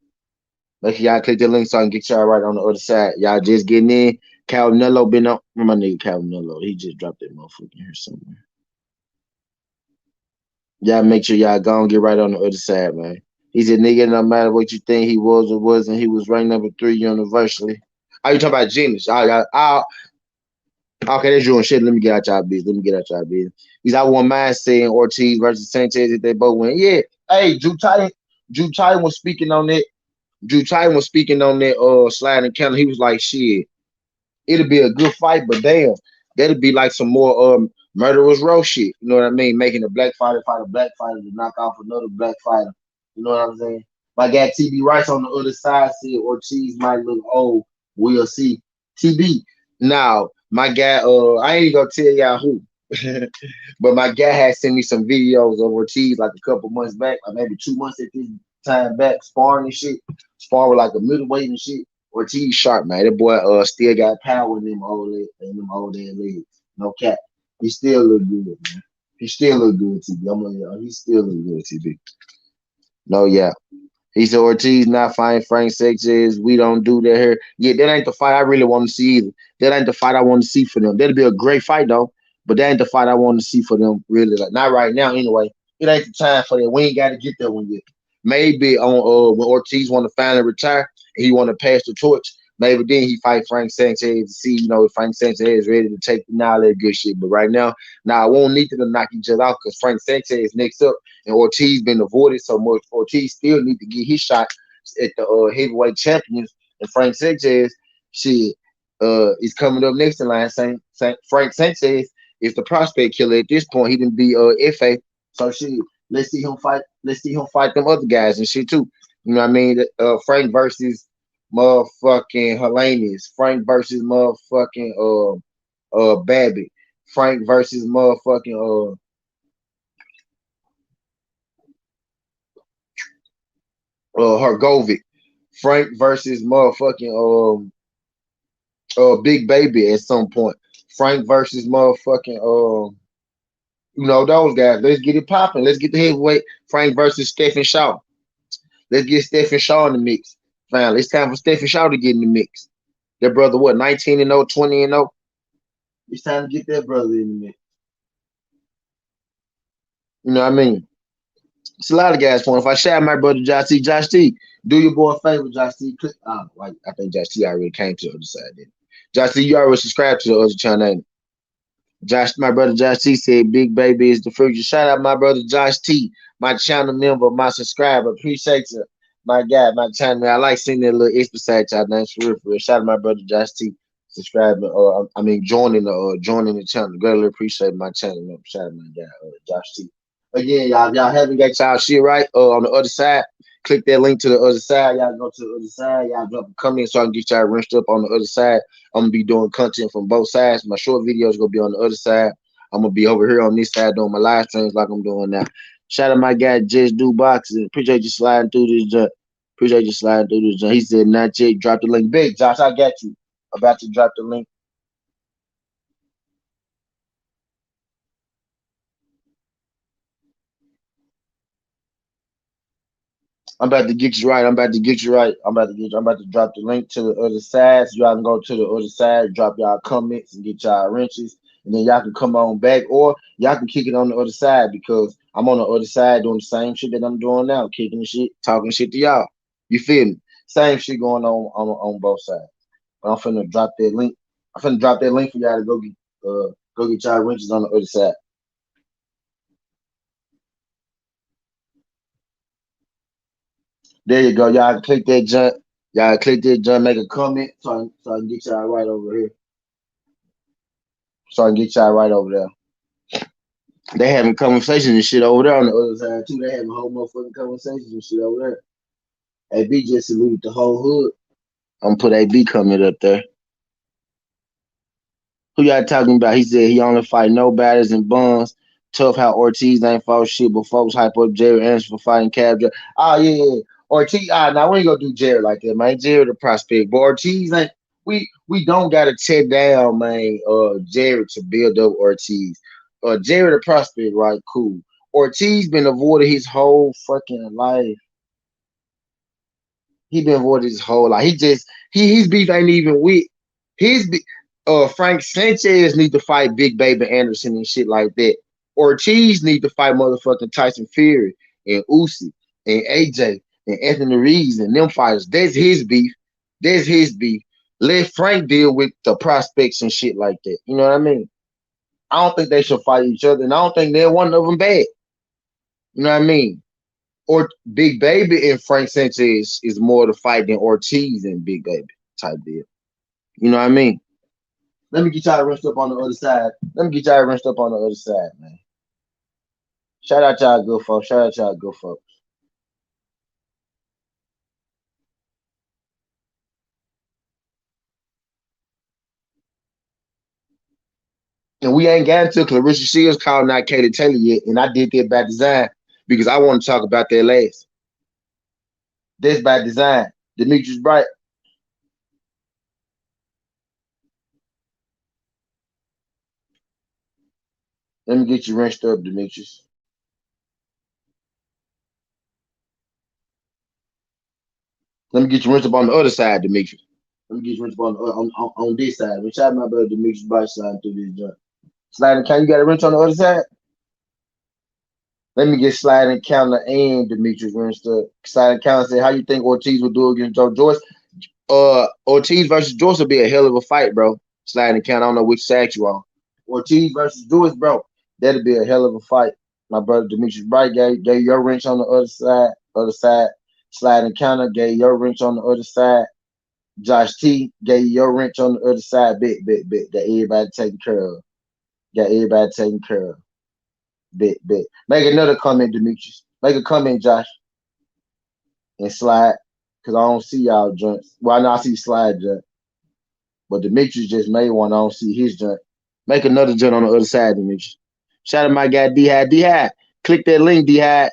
Make sure y'all click that link so I can get y'all right on the other side. Y'all just getting in. Calnello been up. Remember my nigga Calnello. He just dropped that motherfucker in here somewhere. Y'all make sure y'all go and get right on the other side, man. He said, nigga, no matter what you think he was or wasn't, he was ranked number 3 universally. Are you talking about genius? Okay, that's your own shit. Let me get out y'all business. Let me get out y'all business. Because I wouldn't mind saying Ortiz versus Sanchez if they both win. Yeah. Hey, Drew Titan was speaking on that. Drew Titan was speaking on that sliding counter. He was like, shit, it'll be a good fight, but damn, that'll be like some more murderous row shit. You know what I mean? Making a black fighter fight a black fighter to knock off another black fighter. You know what I'm saying? My guy TB Rice on the other side said Ortiz might look old. We'll see. TB. Now, my guy, I ain't gonna tell y'all who. But my guy had sent me some videos of Ortiz like a couple months back, or maybe 2 months at this time back, sparring and shit. Sparring with like a middleweight and shit. Ortiz sharp, man. That boy still got power in them old ass legs. No cap. He still look good, man. He still look good, TB. He still look good, TB. No, yeah. He said Ortiz not fighting Frank Sanchez. We don't do that here. Yeah, that ain't the fight I really want to see either. That ain't the fight I want to see for them. That'll be a great fight though, but that ain't the fight I want to see for them. Really, like not right now anyway. It ain't the time for that. We ain't got to get that one yet. Maybe on when Ortiz want to finally retire and he want to pass the torch. Maybe then he fight Frank Sanchez to see, if Frank Sanchez is ready to take all that good shit. But right now I won't need to knock each other out because Frank Sanchez is next up and Ortiz been avoided so much. Ortiz still need to get his shot at the heavyweight champions. And Frank Sanchez, shit, is coming up next in line. Frank Sanchez is the prospect killer at this point. He didn't be FA, so shit. Let's see him fight. Let's see him fight them other guys and shit too. You know what I mean? Frank versus motherfucking Hellenius. Frank versus motherfucking Babbitt. Frank versus motherfucking Hergovic. Frank versus motherfucking Big Baby at some point. Frank versus motherfucking those guys. Let's get it popping. Let's get the heavyweight. Frank versus Stephen Shaw. Let's get Stephen Shaw in the mix. Finally, it's time for Stephen Shaw to get in the mix. That brother, what, 19 and 0, 20 and 0? It's time to get that brother in the mix. You know what I mean? It's a lot of guys point. If I shout my brother Josh T, do your boy a favor, Josh T. Click. Like I think Josh T already came to the other side. Then. Josh T, you already subscribed to the other channel. Ain't my brother Josh T said, "Big Baby is the future." Shout out my brother Josh T, my channel member, my subscriber. Appreciate you, my guy, my channel. Man. I like seeing that little X beside y'all. That's for real, for real. Shout out my brother Josh T, subscribing. Joining the channel. Greatly appreciate my channel member. Shout out my guy, Josh T. Again, y'all haven't got y'all shit right. On the other side, click that link to the other side. Y'all go to the other side. Y'all drop a comment so I can get y'all rinsed up on the other side. I'm gonna be doing content from both sides. My short videos gonna be on the other side. I'm gonna be over here on this side doing my live streams like I'm doing now. Shout out my guy Just Do Boxing. Appreciate you sliding through this jump. Appreciate you sliding through this jump. He said not yet. Drop the link. Big Josh, I got you. About to drop the link. I'm about to get you right. I'm about to get you right. I'm about to drop the link to the other side. So y'all can go to the other side, drop y'all comments and get y'all wrenches. And then y'all can come on back or y'all can kick it on the other side because I'm on the other side doing the same shit that I'm doing now, kicking the shit, talking shit to y'all. You feel me? Same shit going on both sides. But I'm finna drop that link. I'm finna drop that link for y'all to go get y'all wrenches on the other side. There you go. Y'all click that jump. Y'all click that jump, make a comment so I can get y'all right over here. So I can get y'all right over there. They having conversations and shit over there on the other side too. They having whole motherfucking conversations and shit over there. AB just saluted the whole hood. I'm gonna put AB comment up there. Who y'all talking about? He said he only fight no batters and buns. Tough how Ortiz ain't fought shit, but folks hype up Jared Anderson for fighting Cab. Oh yeah. Ortiz. Now we ain't gonna do Jared like that, man. Jared the prospect, but Ortiz ain't. We don't gotta tear down, man. Jared to build up Ortiz. Jared the prospect, right? Cool. Ortiz been avoided his whole fucking life. He been avoided his whole life. His beef ain't even with his Frank Sanchez need to fight Big Baby Anderson and shit like that. Ortiz need to fight motherfucking Tyson Fury and Usyk and AJ and Anthony Reeves and them fighters. That's his beef. That's his beef. Let Frank deal with the prospects and shit like that. You know what I mean? I don't think they should fight each other, and I don't think they're one of them bad. You know what I mean? Or Big Baby and Frank Sanchez is more to fight than Ortiz and Big Baby type deal. You know what I mean? Let me get y'all rinsed up on the other side. Let me get y'all rinsed up on the other side, man. Shout out y'all good folks. Shout out y'all good folks. And we ain't gotten to Claressa Shields calling out K.Taylor yet, and I did that by design because I want to talk about that last. That's by design. Demetrius Bright. Let me get you rinsed up, Demetrius. Let me get you rinsed up on the other side, Demetrius. Let me get you rinsed up on this side. Which side my brother Demetrius Bright sliding through this joint. Sliding count, you got a wrench on the other side? Let me get sliding counter and Demetrius rinsed up. Sliding counter said, how you think Ortiz will do against Joe Joyce? Ortiz versus Joyce will be a hell of a fight, bro. Sliding count, I don't know which side you on. Ortiz versus Joyce, bro. That'll be a hell of a fight. My brother Demetrius Bright gave your wrench on the other side. Other side. Sliding counter gave your wrench on the other side. Josh T gave your wrench on the other side. Bet. Got everybody taken care of. Got everybody taken care of. Bet. Make another comment, Demetrius. Make a comment, Josh, and slide. Cause I don't see y'all joints. Well, I know I see slide joint, but Demetrius just made one. I don't see his joint. Make another joint on the other side, Demetrius. Shout out my guy D-Hide. D-Hide. Click that link, D-Hide.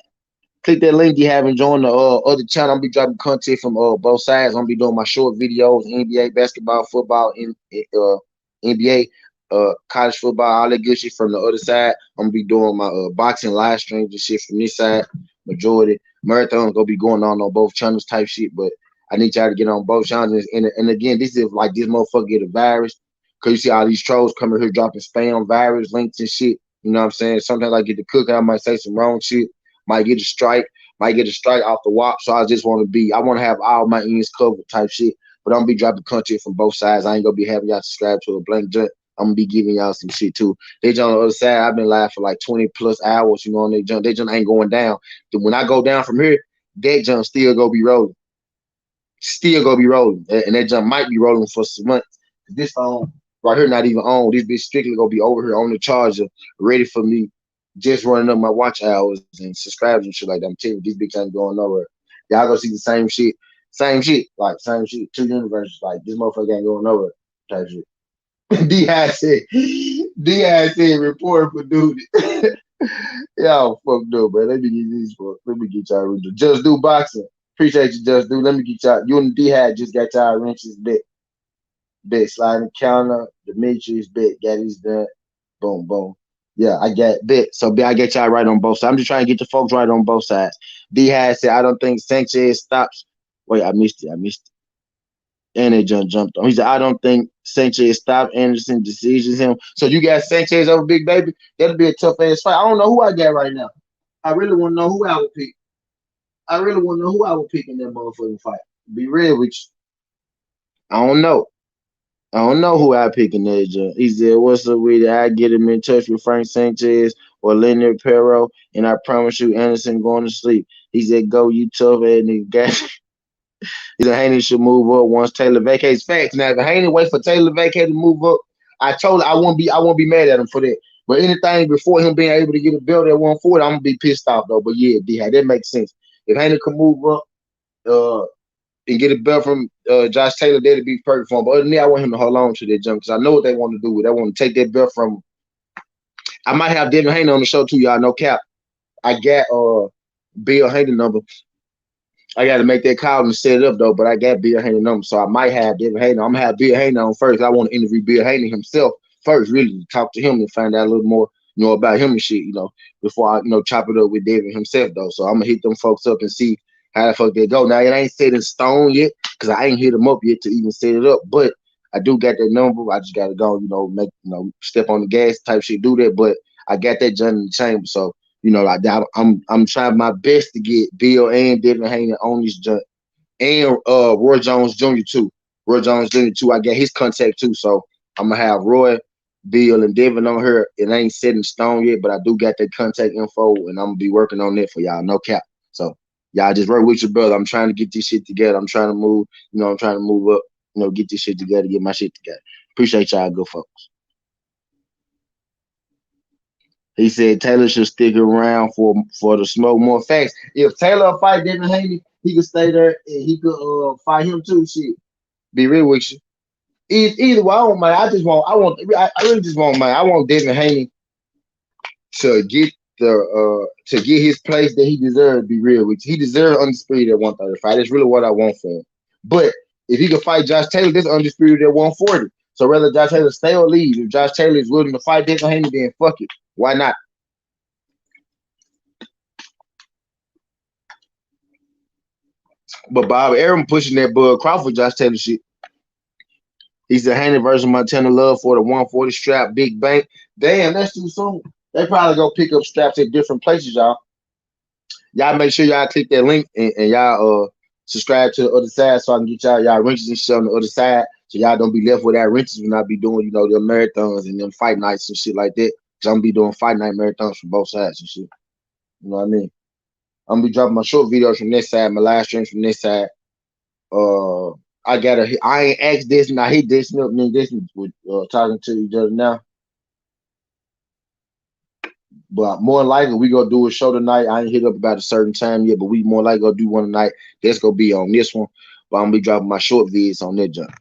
Click that link you have and join the other channel. I'm gonna be dropping content from both sides. I'm gonna be doing my short videos, NBA, basketball, football, NBA, college football, all that good shit from the other side. I'm gonna be doing my boxing live streams and shit from this side. Majority marathons gonna be going on both channels type shit, but I need y'all to get on both channels. And again, this is like this motherfucker get a virus. Cause you see all these trolls coming here dropping spam virus links and shit. You know what I'm saying? Sometimes I get to cook, I might say some wrong shit. Might get a strike off the WAP. So I want to have all my ends covered type shit. But I'm gonna be dropping content from both sides. I ain't gonna be having y'all subscribe to a blank junk. I'm gonna be giving y'all some shit too. They jump on the other side. I've been live for like 20 plus hours, you know, on they jump. They jump ain't going down. When I go down from here, that jump still gonna be rolling. Still gonna be rolling. And that jump might be rolling for some months. This phone right here not even on. This bitch strictly gonna be over here on the charger, ready for me, just running up my watch hours and subscribers and shit like that. I'm telling you, this bitch ain't going nowhere. Y'all gonna see the same shit. Same shit. Like same shit. Two universes. Like this motherfucker ain't going nowhere. Type shit. D.I. said report for duty. Y'all fucked up, man. Let me get these folks. Let me get y'all Just Do Boxing. Appreciate you, Just Do. Let me get y'all. You and D-Hat just got y'all wrenches bet sliding counter. Demetrius bet got his done. Boom, boom. Yeah, I get bit. So I get y'all right on both sides. I'm just trying to get the folks right on both sides. D has said, I don't think Sanchez stops. Wait, I missed it. I missed it. And they jumped on. He said, I don't think Sanchez stops Anderson decisions him. So you got Sanchez over Big Baby? That'll be a tough ass fight. I don't know who I got right now. I really want to know who I would pick. I really want to know who I would pick in that motherfucking fight. Be real with you. I don't know. I don't know who I pick in that joint. He said, what's up with it? I get him in touch with Frank Sanchez or Leonard Perro, and I promise you, Anderson going to sleep. He said, go, you tough ass nigga. He said, Haney should move up once Taylor vacates. Facts. Now, if Haney wait for Taylor vacate to move up, I told her I won't be mad at him for that. But anything before him being able to get a belt at 140, I'm gonna be pissed off though. But yeah, that makes sense. If Haney can move up, and get a belt from Josh Taylor, that'd be perfect for him. But other than that, I want him to hold on to that jump because I know what they want to do. They want to take that belt from. I might have Devin Haney on the show too, y'all. No cap. I got Bill Haney number. I got to make that call and set it up though. But I got Bill Haney number, so I might have Devin Haney. I'm gonna have Bill Haney on first. I want to interview Bill Haney himself first, really talk to him and find out a little more, about him and shit, before I, chop it up with Devin himself though. So I'm gonna hit them folks up and see how the fuck they go. Now it ain't set in stone yet because I ain't hit them up yet to even set it up, but I do got that number. I just gotta go, make step on the gas type shit, do that. But I got that done in the chamber, so like I'm trying my best to get Bill and Devin Haney on this junk, and Roy Jones Jr. too. Roy Jones Jr. too. I got his contact too, so I'm gonna have Roy, Bill, and Devin on her. It ain't set in stone yet, but I do got that contact info, and I'm gonna be working on that for y'all. No cap. So y'all just work with your brother. I'm trying to get this shit together. I'm trying to move. I'm trying to move up. Get this shit together, get my shit together. Appreciate y'all, good folks. He said Taylor should stick around for the smoke more facts. If Taylor fight Devin Haney, he could stay there and he could fight him too. Shit, be real with you. Either way, I don't mind. I really just want man. I want Devin Haney to get to get his place that he deserves. Be real with you. He deserves undisputed at 135. That's really what I want for him. But if he could fight Josh Taylor, this undisputed at 140. So whether Josh Taylor stay or leave, if Josh Taylor is willing to fight Devin Haney, then fuck it. Why not? But Bob Arum pushing that Bud Crawford Josh Taylor shit. He said Haney versus Montana Love for the 140 strap big bank. Damn, that's too soon. They probably go pick up straps at different places, y'all. Y'all make sure y'all click that link and y'all subscribe to the other side so I can get y'all wrenches and shit on the other side. So y'all don't be left without wrenches when I be doing, the marathons and them fight nights and shit like that. Cause I'm gonna be doing fight night marathons from both sides and shit. You know what I mean? I'm gonna be dropping my short videos from this side, my live streams from this side. I ain't asked this and I hit this and me this with talking to each other now. But more likely we gonna do a show tonight. I ain't hit up about a certain time yet, but we more likely gonna do one tonight. That's gonna be on this one. But I'm gonna be dropping my short vids on that jump.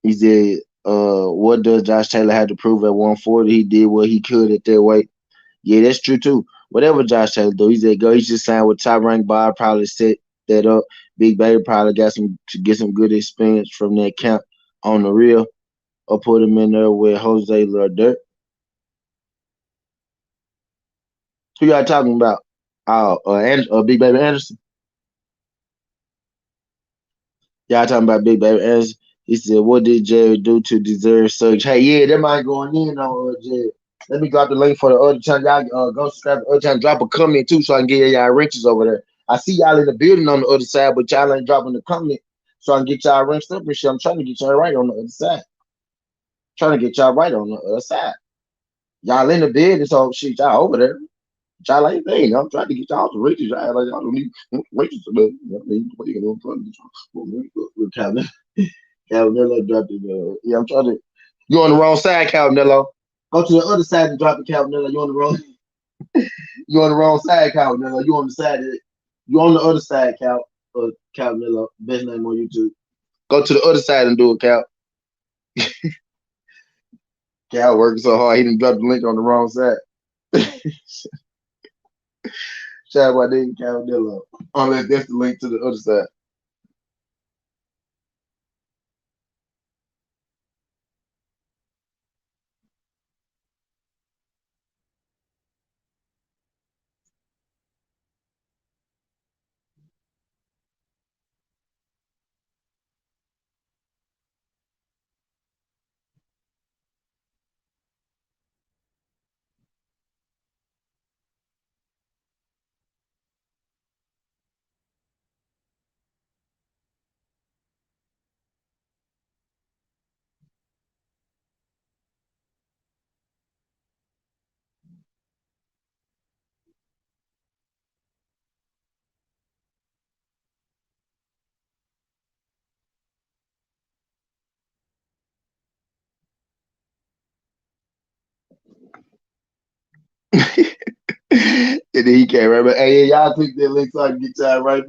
He said, what does Josh Taylor have to prove at 140? He did what he could at that weight. Yeah, that's true too. Whatever Josh Taylor do, he said go. He should sign with top ranked Bob. Probably set that up. Big Baby probably got to get some good experience from that camp on the real, or put him in there with Jose Dirt. Who y'all talking about? Big Baby Anderson. Y'all talking about Big Baby Anderson? He said, "What did Jerry do to deserve such?" Hey, yeah, that might going in on Jerry. Let me drop the link for the other channel. Y'all go subscribe to the other channel. Drop a comment too, so I can get y'all wrenches over there. I see y'all in the building on the other side, but y'all ain't dropping the comment, so I can get y'all wrenched up and shit. I'm trying to get y'all right on the other side. Trying to get y'all right on the other side. Y'all in the building, so shit, y'all over there. Y'all ain't thing. I'm trying to get y'all some riches. Y'all like y'all don't need riches to live. You know what I mean? What you gonna do? Calvinello dropped it. Yeah, I'm trying to. You on the wrong side, Calvinello. Go to the other side and drop the Calvinello. You on the wrong. You on the wrong side, Calvinello. You on the side. You on the other side, Calvinello. Best name on YouTube. Go to the other side and do it, Cal. Cal working so hard, he didn't drop the link on the wrong side. Shout out my nigga Calvinello. Unless that's the link to the other side. And then he came right back. Hey, yeah, y'all click that link so I can get y'all right.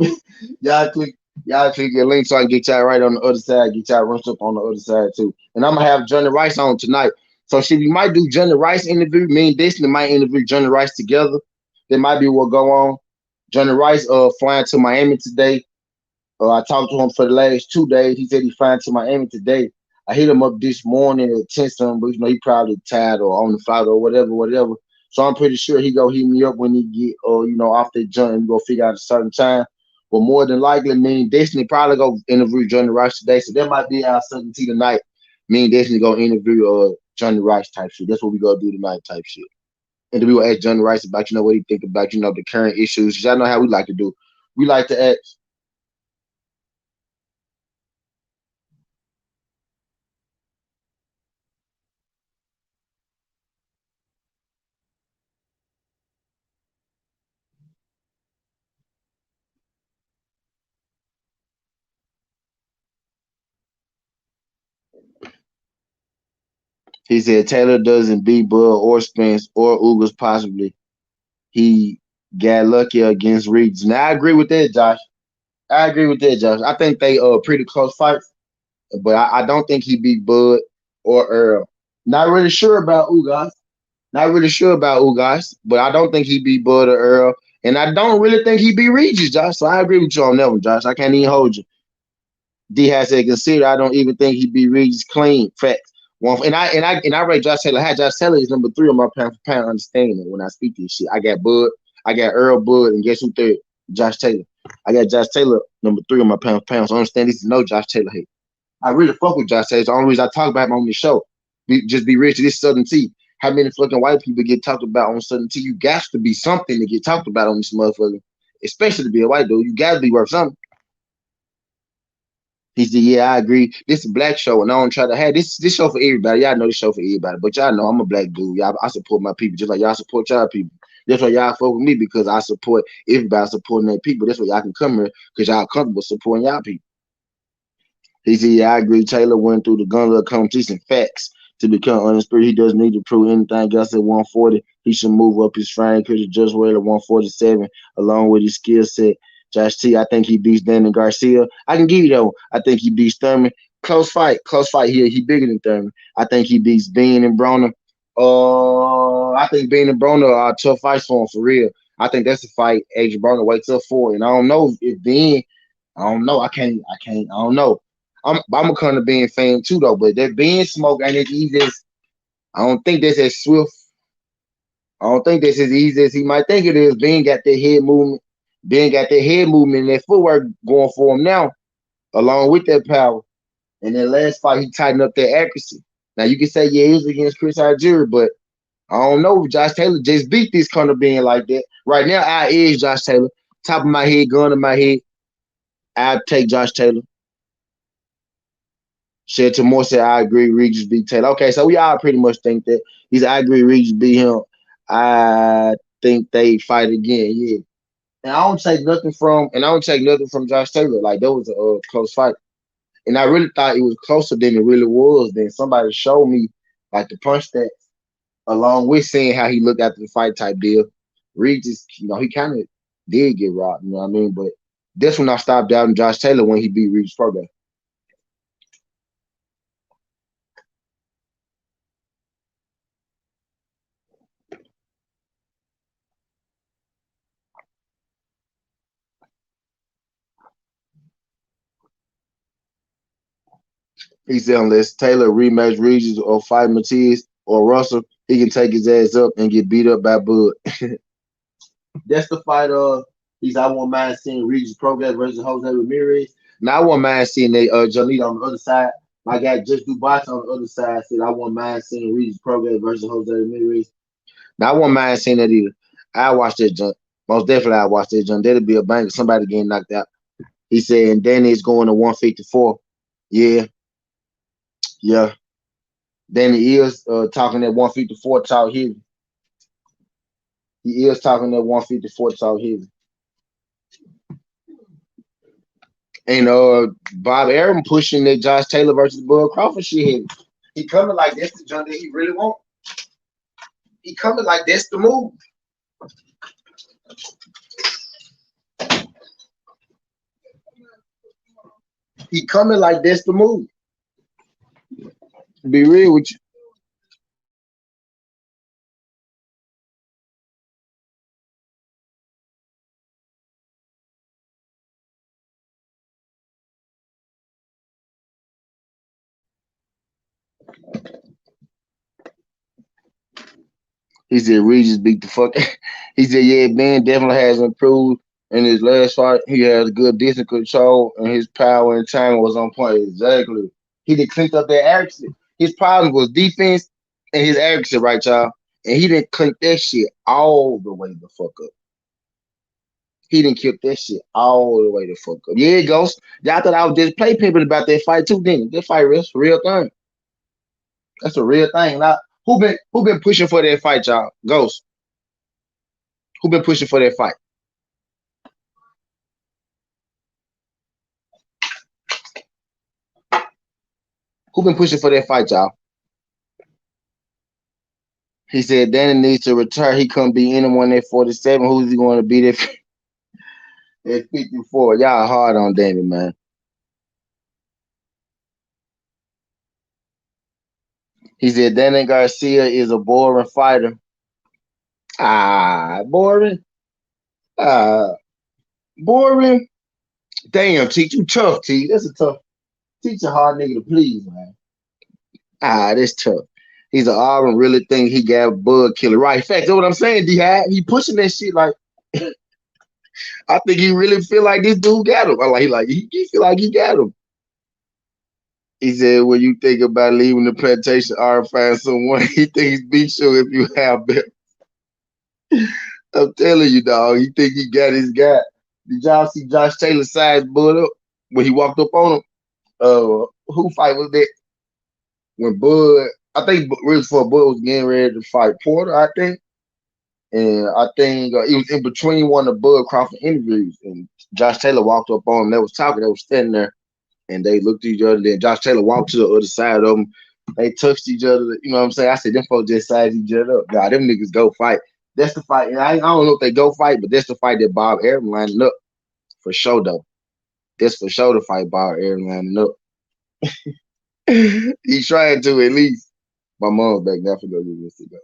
y'all click, y'all click that link so I can get y'all right on the other side. Get y'all runched up on the other side too. And I'm gonna have Johnny Rice on tonight. So shit, we might do Johnny Rice interview. Me and Destiny might interview Johnny Rice together. That might be what go on. Johnny Rice flying to Miami today. I talked to him for the last 2 days. He said he's flying to Miami today. I hit him up this morning at 10 something, but he probably tired or on the flight or whatever, whatever. So I'm pretty sure he go hit me up when he get off that jump and go figure out a certain time. But more than likely, me and Destiny probably go interview Johnny Rice today. So that might be our certainty tonight. Me and Destiny go interview Johnny Rice type shit. That's what we gonna do tonight type shit. And then we will ask Johnny Rice about what he think about the current issues. Y'all know how we like to do. We like to ask. He said Taylor doesn't beat Bud or Spence or Ugas possibly. He got lucky against Reeds. Now I agree with that, Josh. I agree with that, Josh. I think they pretty close fights, but I don't think he beat Bud or Earl. Not really sure about Ugas. Not really sure about Ugas, but I don't think he beat Bud or Earl. And I don't really think he beat Regis, Josh. So I agree with you on that one, Josh. I can't even hold you. D has to consider. I don't even think he beat Regis clean. Facts. One and I rate Josh Taylor. I had Josh Taylor is number 3 on my pound for pound understanding when I speak this shit. I got Bud, I got Earl Bud, and guess who third? Josh Taylor. I got Josh Taylor number 3 on my pound for pound. So I understand this is no Josh Taylor hate. I really fuck with Josh Taylor. It's the only reason I talk about him on the show. Just be rich to this Southern T. How many fucking white people get talked about on Southern T? You got to be something to get talked about on this motherfucker. Especially to be a white dude. You got to be worth something. He said, "Yeah, I agree. This is a black show, and I don't try to have this show for everybody. Y'all know this show for everybody, but y'all know I'm a black dude. Y'all, I support my people just like y'all support y'all people. That's why y'all fuck with me because I support everybody supporting their people. That's why y'all can come here because y'all comfortable supporting y'all people." He said, "Yeah, I agree. Taylor went through the gauntlet of competition facts to become undisputed. He doesn't need to prove anything else at 140. He should move up his frame because he just weighed at 147 along with his skill set. Josh T, I think he beats Danny Garcia. I can give you that one. I think he beats Thurman. Close fight. Close fight here. He bigger than Thurman. I think he beats Bean and Broner. I think Bean and Broner are tough fights for him for real. I think that's the fight Adrian Broner waits up for. And I don't know if Bean, I don't know. I don't know. I'm a kind of being fan too though, but that being smoke ain't as easy as I don't think that's as swift. I don't think that's as easy as he might think it is. Ben got that head movement. Ben got that head movement and that footwork going for him now, along with that power. And that last fight, he tightened up that accuracy. Now you can say, yeah, he was against Chris Algieri, but I don't know if Josh Taylor just beat this kind of being like that. Right now, I is Josh Taylor. Top of my head, gun in my head. I'll take Josh Taylor. Said to more said, I agree, Regis beat Taylor. Okay, so we all pretty much think that. He said, I agree, Regis beat him. I think they fight again, yeah. And I don't take nothing from Josh Taylor. Like that was a close fight. And I really thought it was closer than it really was. Then somebody showed me like the punch stats along with seeing how he looked after the fight type deal. Regis, he kind of did get robbed, you know what I mean? But that's when I stopped doubting Josh Taylor when he beat Regis Prograis. He said unless Taylor rematch Regis or fight Matias or Russell, he can take his ass up and get beat up by Bud. That's the fight I won't mind seeing Regis Prograis versus Jose Ramirez. Now I won't mind seeing that Jonita on the other side. My guy just Dubois on the other side said I won't mind seeing Regis Prograis versus Jose Ramirez. Now I won't mind seeing that either. I watch that junk. Most definitely I watch that junk. That'll be a banger. Somebody getting knocked out. He said, and Danny is going to 154. Yeah, yeah. Danny is talking at 154 talk heavy. He is talking at 154 talk heavy. And Bob Arum pushing that Josh Taylor versus Bud Crawford shit heavy. He coming like that's the junk that he really want. He coming like that's the move. He coming like that's the move. Be real with you. He said Regis beat the fuck. He said, yeah, Ben definitely has improved in his last fight. He has good distance control and his power and timing was on point. Exactly. He did cleaned up that accuracy. His problem was defense and his accuracy, right, y'all? And he didn't clean that shit all the way the fuck up. He didn't kill that shit all the way the fuck up. Yeah, Ghost. Y'all thought I was just play pimping about that fight too, didn't you? That fight is a real thing. That's a real thing. Now, who been pushing for that fight, y'all? Ghost. Who been pushing for that fight? Who been pushing for that fight, y'all? He said Danny needs to retire. He couldn't be anyone at 47. Who's he going to beat at 54? Y'all hard on Danny, man. He said Danny Garcia is a boring fighter. Boring. Ah, boring. Damn, T, you tough, T. That's a tough. Teach a hard nigga to please, man. That's tough. He's an Arum really think he got bug killer. Right. Fact, that's what I'm saying, D. He pushing that shit like I think he really feel like this dude got him. I like he feel like he got him. He said, when you think about leaving the plantation or find someone, he thinks be sure if you have them. I'm telling you, dog, he think he got his guy. Did y'all see Josh Taylor size Bud up when he walked up on him? Who fight was that? When Bud, I think really before Bud was getting ready to fight Porter, I think. And I think it was in between one of Bud Crawford interviews. And Josh Taylor walked up on him. They was talking. They was standing there. And they looked at each other. Then Josh Taylor walked to the other side of them. They touched each other. You know what I'm saying? I said, them folks just sized each other up. God, them niggas go fight. That's the fight. And I don't know if they go fight, but that's the fight that Bob Arum lining up for sure, though. That's for sure the fight Bob Arum lining up. He's trying to at least. My mom's back now for go get this to go.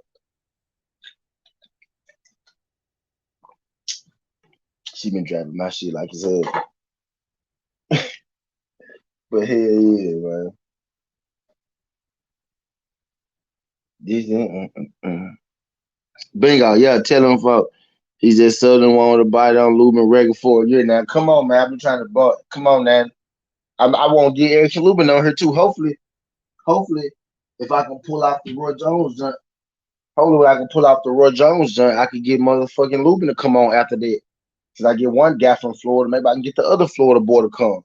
She been driving my shit like it's hell. But hell yeah, man. This Bingo, yeah, tell him for he just Southern wanted to bite on Lubin record for a year now. Come on, man. I've been trying to buck. Come on, man. I won't get Eric Lubin on here too. Hopefully, if I can pull out the Roy Jones joint, hopefully I can pull out the Roy Jones joint, I could get motherfucking Lubin to come on after that. Cause I get one guy from Florida, maybe I can get the other Florida boy to come.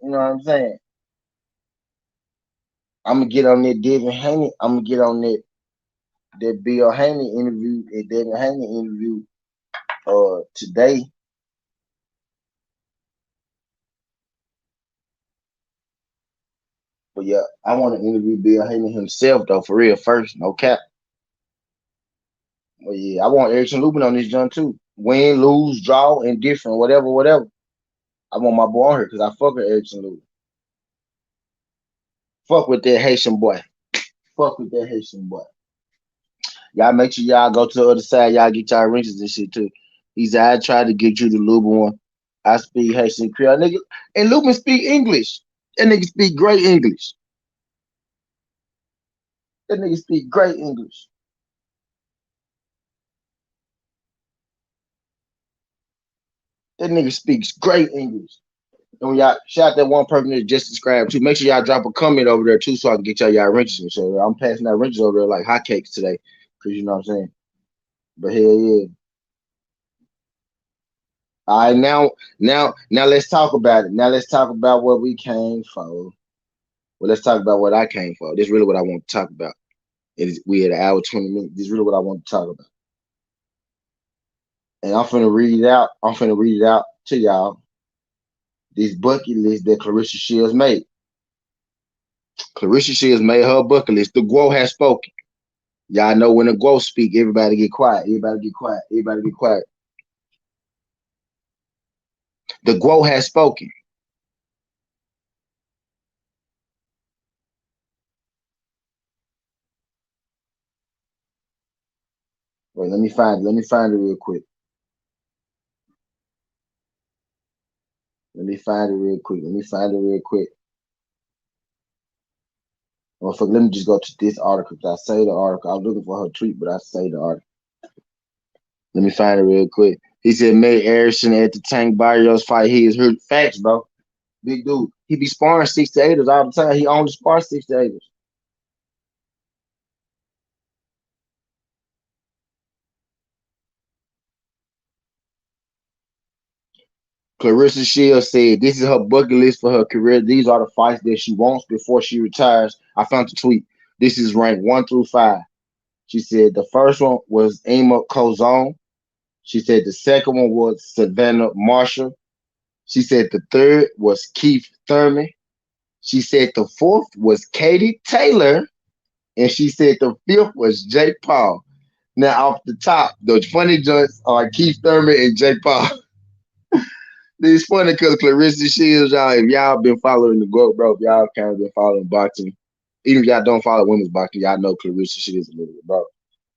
You know what I'm saying? I'm gonna get on that Devin Haney. I'm gonna get on that Bill Haney interview, that Devin Haney interview today. But yeah, I want to interview Bill Haney himself though, for real first, no cap. But yeah, I want Erickson Lubin on this jump too. Win, lose, draw, indifferent, whatever. I want my boy on here because I fuck with Erickson Lubin. Fuck with that Haitian boy. Fuck with that Haitian boy. Y'all make sure y'all go to the other side. Y'all get y'all wrenches and shit too. He said, I tried to get you the Lubin one. I speak Haitian Creole. Nigga, and Lubin speak English. That nigga speak great English. That nigga speak great English. That nigga speaks great English. And when y'all shout out that one person that just subscribed too, make sure y'all drop a comment over there too so I can get y'all wrenches and shit. I'm passing out wrenches over there like hotcakes today. Cause you know what I'm saying. But hell yeah. All right, now let's talk about it. Now let's talk about what we came for. Well, let's talk about what I came for. This is really what I want to talk about. We at an hour 20 minutes. This is really what I want to talk about. And I'm finna read it out. I'm finna read it out to y'all. This bucket list that Claressa Shields made. Claressa Shields made her bucket list. The Guo has spoken. Y'all know when the ghost speak, everybody get quiet. Everybody get quiet. Everybody get quiet. The Guo has spoken. Wait, let me find it. Let me find it real quick. Let me find it real quick. Let me find it real quick. Well, fuck, let me just go to this article because I say the article. I was looking for her tweet, but I say the article. Let me find it real quick. He said, May Harrison at the Tank Barrios fight. He is hurt. Facts, bro. Big dude. He be sparring 6 to 8ers all the time. He only spars 6 to 8ers. Claressa Shields said this is her bucket list for her career. These are the fights that she wants before she retires. I found the tweet. This is ranked 1 through 5. She said the first one was Emma Cozone. She said the second one was Savannah Marshall. She said the third was Keith Thurman. She said the fourth was K.Taylor. And she said the fifth was Jake Paul. Now, off the top, those funny joints are Keith Thurman and Jake Paul. It's funny because Claressa Shields, y'all, if y'all been following the GOAT, bro, if y'all kind of been following boxing, even if y'all don't follow women's boxing, y'all know Claressa Shields a little bit, bro.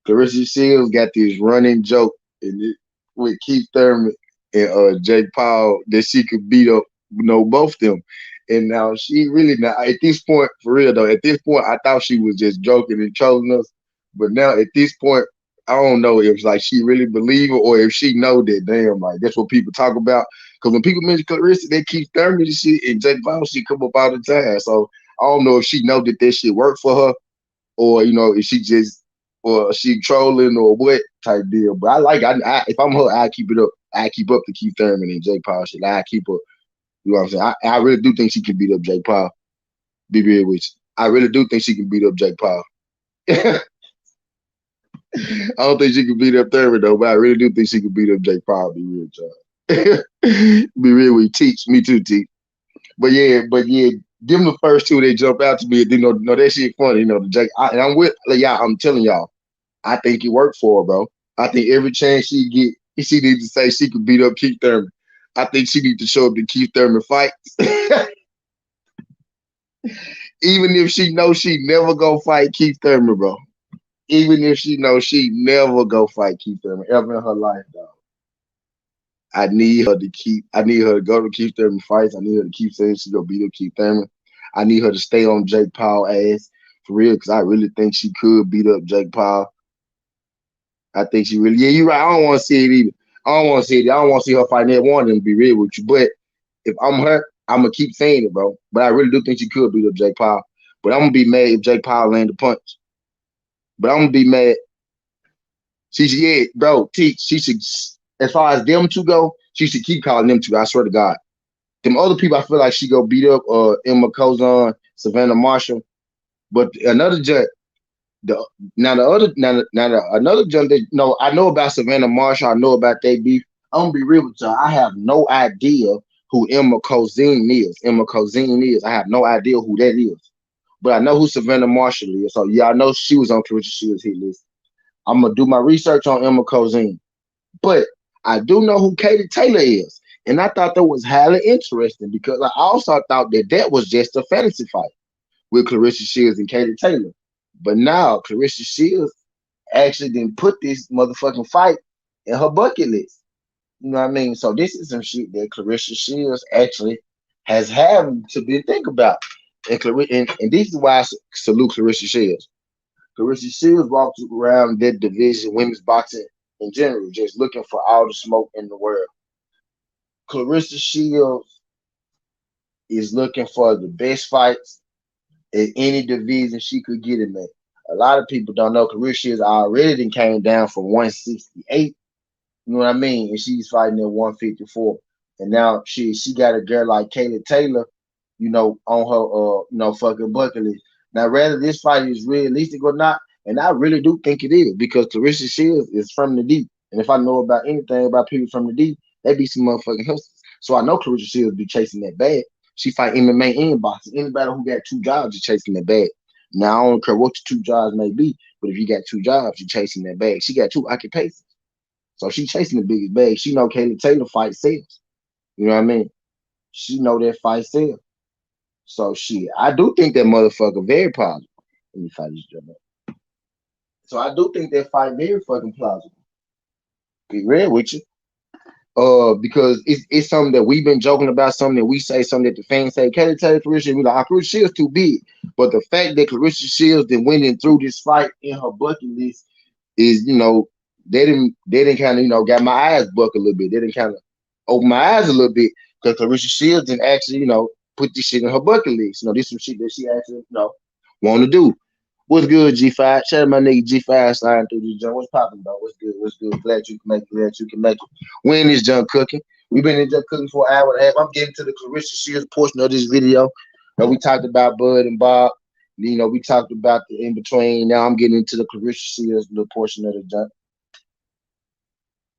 Claressa Shields got this running joke with Keith Thurman and Jake Paul that she could beat up, both them. And now she really now at this point, for real though, at this point, I thought she was just joking and trolling us. But now at this point, I don't know if like she really believe it or if she know that damn like that's what people talk about. Because when people mention Claressa, they keep Thurman and shit and Jake Paul shit come up all the time. So I don't know if she know that shit work for her or if she just or she trolling or what type deal. But I like if I'm her, I keep it up. I keep up the Keith Thurman and Jake Paul shit. I keep up. You know what I'm saying? I really do think she can beat up Jake Paul. Be real with you. I really do think she can beat up Jake Paul. I don't think she can beat up Thurman though, but I really do think she can beat up Jake Paul. Be real, John. Be real with you. Teach me too, teach. But yeah, give them the first two. They jump out to me. That shit funny. The Jake. And I'm with y'all. I'm telling y'all. I think it worked for her, bro. I think every chance she get, she needs to say she could beat up Keith Thurman. I think she needs to show up to Keith Thurman fights. Even if she knows she never go fight Keith Thurman, bro. Even if she knows she never go fight Keith Thurman ever in her life, dog. I need her to go to Keith Thurman fights. I need her to keep saying she gonna beat up Keith Thurman. I need her to stay on Jake Paul ass for real, because I really think she could beat up Jake Paul. I think she really, yeah, you're right. I don't want to see it either. I don't want to see it. I don't want to see her fighting that one and be real with you. But if I'm her, I'm gonna keep saying it, bro. But I really do think she could beat up Jake Paul. But I'm gonna be mad if Jake Paul land a punch. But I'm gonna be mad. Yeah, bro. She should, as far as them two go, she should keep calling them two. I swear to God. Them other people, I feel like she go beat up Emma Cozon, Savannah Marshall. But another judge, another jump that I know about Savannah Marshall. I know about they beef. I'm gonna be real with y'all. I have no idea who Emma Cozine is. I have no idea who that is. But I know who Savannah Marshall is. So yeah, I know she was on Claressa Shields' hit list. I'm gonna do my research on Emma Cozine. But I do know who K.Taylor is. And I thought that was highly interesting because I also thought that was just a fantasy fight with Claressa Shields and K.Taylor. But now Claressa Shields actually didn't put this motherfucking fight in her bucket list. You know what I mean? So this is some shit that Claressa Shields actually has had to be think about. And this is why I salute Claressa Shields. Claressa Shields walks around that division, women's boxing in general, just looking for all the smoke in the world. Claressa Shields is looking for the best fights in any division she could get in there. A lot of people don't know Claressa Shields already came down from 168. You know what I mean? And she's fighting at 154. And now she got a girl like K.Taylor, on her fucking bucket list. Now, whether this fight is realistic or not, and I really do think it is, because Claressa Shields is from the deep. And if I know about anything about people from the deep, they be some motherfucking hustlers. So I know Claressa Shields be chasing that bag. She fight MMA and boxing. Anybody who got two jobs is chasing that bag. Now, I don't care what your two jobs may be, But if you got two jobs, you're chasing that bag. She got two occupations. So she chasing the biggest bag. She know K.Taylor fight sales. You know what I mean? She know that fight sales. So shit, I do think that motherfucker very plausible. Let me fight this job. So I do think that fight very fucking plausible. Be real with you. Because it's something that we've been joking about, something that we say, something that the fans say. K.Taylor, Claressa, we like, Claressa Shields too big. But the fact that Claressa Shields then went in through this fight in her bucket list is, they didn't kind of, got my eyes buck a little bit. They didn't kind of open my eyes a little bit because Claressa Shields didn't actually, put this shit in her bucket list. This is some shit that she actually, want to do. What's good, G5? Shout out my nigga G5 sliding through this junk. What's popping, bro? What's good? What's good? Glad you can make it. Glad you can make it. We in this junk cooking. We've been in junk cooking for an hour and a half. I'm getting to the Claressa Shields portion of this video. We talked about Bud and Bob. We talked about the in between. Now I'm getting into the Claressa Shields little portion of the junk.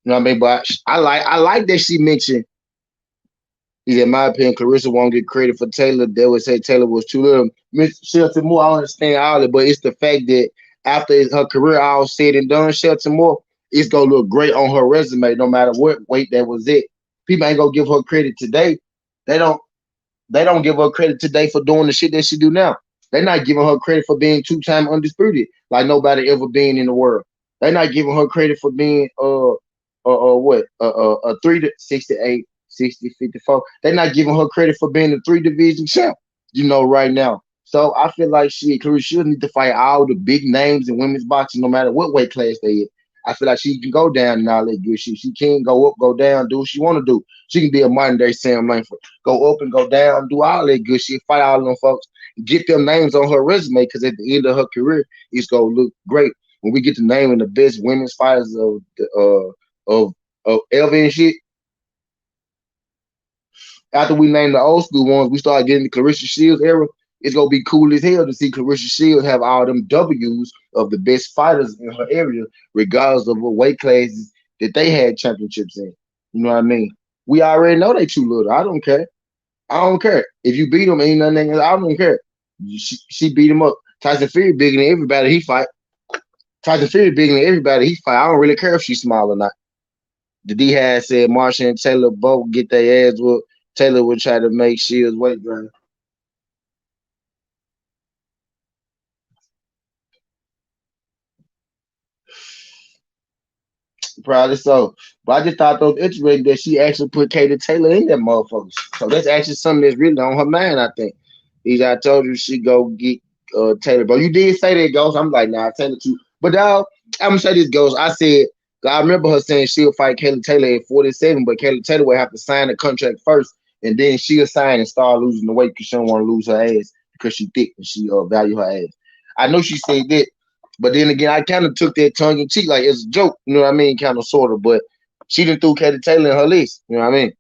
You know what I mean? But I like that she mentioned. In my opinion, Claressa won't get credit for Taylor. They would say Taylor was too little. Miss Shelton Moore, I understand all it, but it's the fact that after her career all said and done, Shelton Moore, it's gonna look great on her resume, no matter what weight that was it. People ain't gonna give her credit today. They don't. They don't give her credit today for doing the shit that she do now. They're not giving her credit for being two-time undisputed, like nobody ever been in the world. They're not giving her credit for being what a 3 to 68, 60, 54. They're not giving her credit for being a three-division champ. Right now. So I feel like Claressa should need to fight all the big names in women's boxing, no matter what weight class they in. I feel like she can go down and all that good shit. She can go up, go down, do what she want to do. She can be a modern day Sam Langford. Go up and go down, do all that good shit, fight all them folks, get them names on her resume, because at the end of her career, it's gonna look great. When we get the name of the best women's fighters of the of ever and shit, after we name the old school ones, we start getting the Claressa Shields era. It's gonna be cool as hell to see Claressa Shields have all them W's of the best fighters in her area, regardless of what weight classes that they had championships in. You know what I mean? We already know they too little. I don't care. I don't care. If you beat them, ain't nothing. I don't care. She beat him up. Tyson Fury bigger than everybody he fight. Tyson Fury bigger than everybody he fight. I don't really care if she's small or not. The D had said Marsha and Taylor both get their ass whooped. Taylor would try to make Shields weight drain. Probably so. But I just thought that was interesting that she actually put K.Taylor in that motherfucker. So that's actually something that's really on her mind, I think. I told you she go get Taylor. But you did say that, Ghost. I'm like, nah, Taylor too. But dog, I'm gonna say this, Ghost. I remember her saying she'll fight K.Taylor at 47, but K.Taylor would have to sign the contract first, and then she'll sign and start losing the weight because she don't want to lose her ass because she thick and she value her ass. I know she said that, but then again, I kind of took that tongue in cheek, like it's a joke, you know what I mean? Kind of, sort of, but she didn't threw K.Taylor in her list, you know what I mean?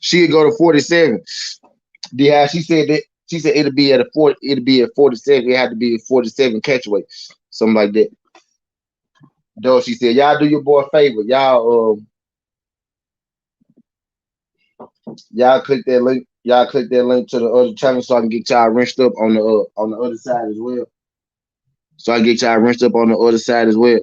She'd go to 47. Yeah, she said that. She said it'll be at a 40. It'll be at 47. It had to be a 47 catch weight, something like that. Though she said, y'all do your boy a favor, y'all click that link. Y'all click that link to the other channel so I can get y'all rinsed up on the other side as well. So I can get y'all rinsed up on the other side as well.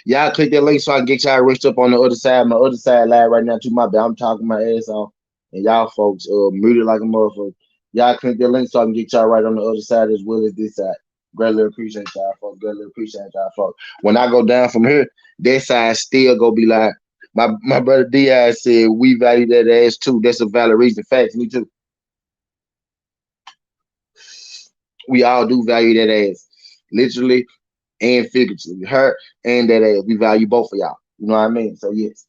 Y'all click that link so I can get y'all rinsed up on the other side. My other side live right now too. My bad. I'm talking my ass off, and y'all folks muted like a motherfucker. Y'all click that link so I can get y'all right on the other side as well as this side. Greatly appreciate y'all folks. Greatly appreciate y'all folks. When I go down from here, that side still gonna be like my brother Diaz said. We value that ass too. That's a valid reason. Facts. Me too. We all do value that ass, literally and figuratively. Her and that ass. We value both of y'all. You know what I mean? So yes.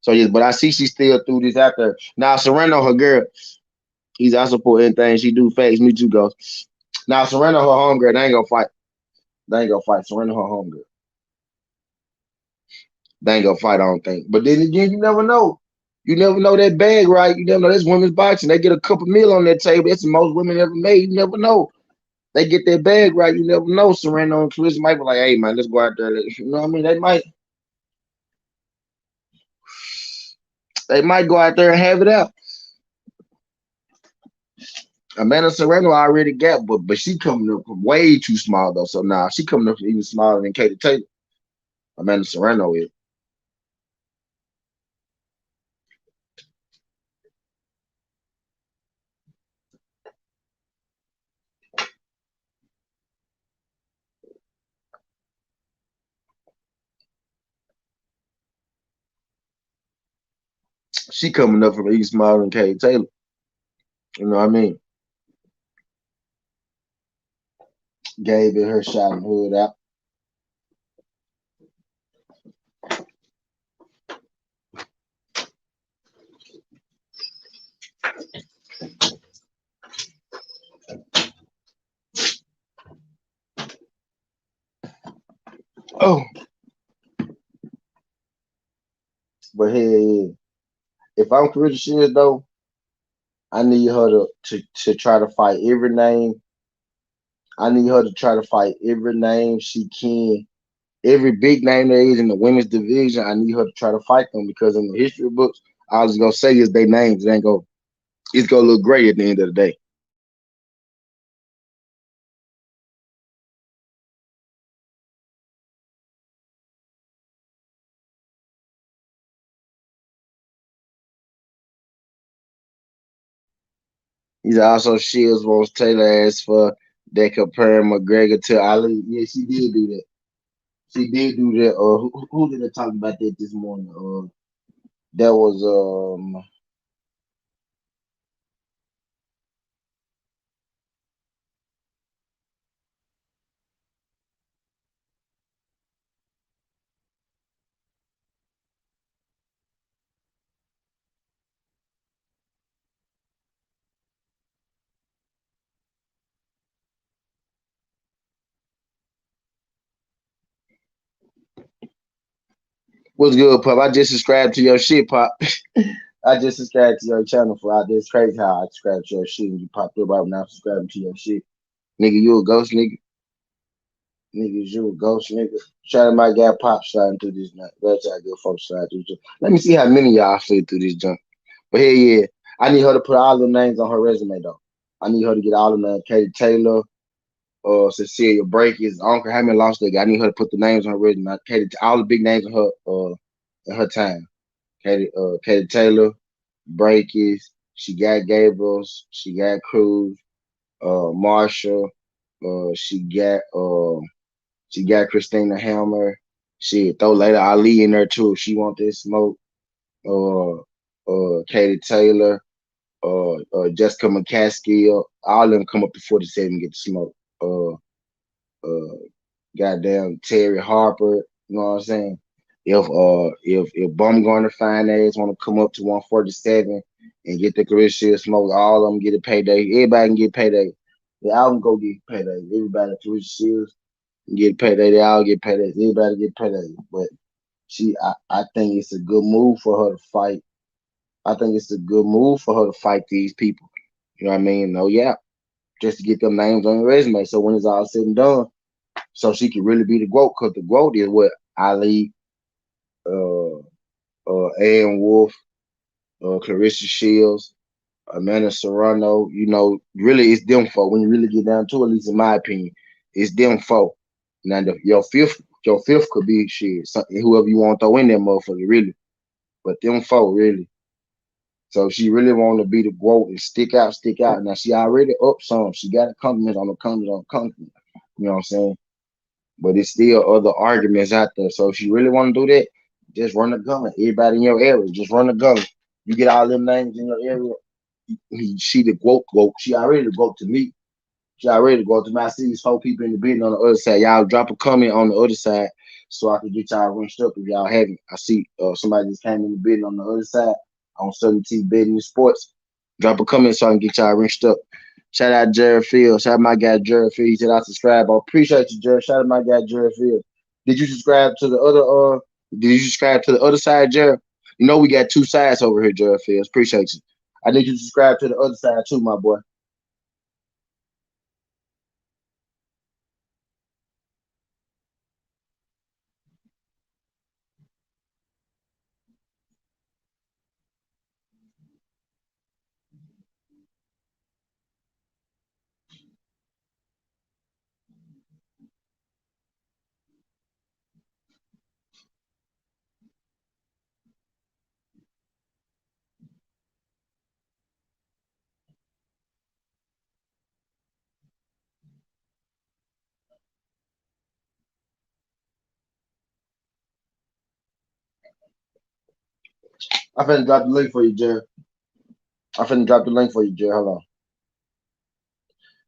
So yes, but I see she still threw this out there. Now Serrano, her girl. He's also put anything she do face. Me too, go. Now Serena her homegirl, they ain't gonna fight. They ain't gonna fight. Serena her homegirl. They ain't gonna fight, I don't think. But then again, you never know. You never know that bag, right? You never know that's women's boxing. They get a couple mil on that table. That's the most women ever made. You never know. They get that bag right. You never know. Serena and Claressa might be like, hey man, let's go out there. You know what I mean? They might go out there and have it out. Amanda Serrano already got, but she coming up way too small though. So now she coming up even smaller than K.Taylor. Amanda Serrano is. She coming up from even smaller than K.Taylor. You know what I mean? Gave it her shot and hood out. Oh, but hey, if I'm Claressa Shields though, I need her to try to fight every name. I need her to try to fight every name she can. Every big name there is in the women's division, I need her to try to fight them because in the history books, I was gonna say is their names. It ain't go. It's gonna look great at the end of the day. He's also Shields wants Taylor asked for that comparing McGregor to Ali. Yeah, she did do that. She did do that. Who did I talk about that this morning? That was what's good, Pop? I just subscribed to your shit, Pop. I just subscribed to your channel for out there. It's crazy how I subscribed to your shit and you popped up right now subscribing to your shit. Nigga, you a ghost nigga. Niggas, you a ghost nigga. Shout out my guy Pop sliding through this night. That's how good folks slide through. Let me see how many y'all slid through this junk. But hey, yeah, I need her to put all the names on her resume though. I need her to get all the names. K.Taylor, Cecilia Breakers, Uncle Hammond lost that guy. I need her to put the names on her resume. All the big names in her time. K.Taylor, Breakers, she got Gables, she got Cruz, Marshall, she got Christina Hammer. She throw later Ali in there too if she want this smoke. Uh, Katie Taylor, Jessica McCaskill. All of them come up to 47 and get the smoke. Uh, Goddamn Terry Harper. You know what I'm saying? If Bumgarner Finance want to come up to 147 and get the Claressa Shields smoke, all of them get a payday. Everybody can get payday. They all can go get payday. Everybody at Claressa Shields get payday. They all get payday. Everybody get payday. But I think it's a good move for her to fight. I think it's a good move for her to fight these people. You know what I mean? No, yeah, just to get them names on the resume. So when it's all said and done, so she can really be the GOAT. Because the GOAT is what Ali, uh, Ann Wolf, Claressa Shields, Amanda Serrano. You know, really, it's them four. When you really get down to it, at least in my opinion, it's them four. Now, your fifth could be shit. Whoever you want to throw in there, motherfucker, really. But them four, really. So she really want to be the GOAT and stick out, stick out. Now she already up some. She got a compliment on the compliment on the compliment. You know what I'm saying? But it's still other arguments out there. So if you really want to do that, just run the gun. Everybody in your area, just run the gun. You get all them names in your area. She the GOAT. She already the GOAT to me. She already the GOAT to me. I see these 4 people in the building on the other side. Y'all drop a comment on the other side so I can get y'all rinsed up if y'all haven't. I see somebody just came in the building on the other side on 17 betting sports. Drop a comment so I can get y'all rinsed up. Shout out Jared Field. Shout out my guy Jared Field. He said I subscribe. I appreciate you, Jared. Shout out my guy Jared Field. Did you subscribe to the other did you subscribe to the other side, Jared? You know we got two sides over here, Jared Fields. Appreciate you. I need you to subscribe to the other side too, my boy. I'm finna drop the link for you, Jared. I'm finna drop the link for you, Jared. Hold on.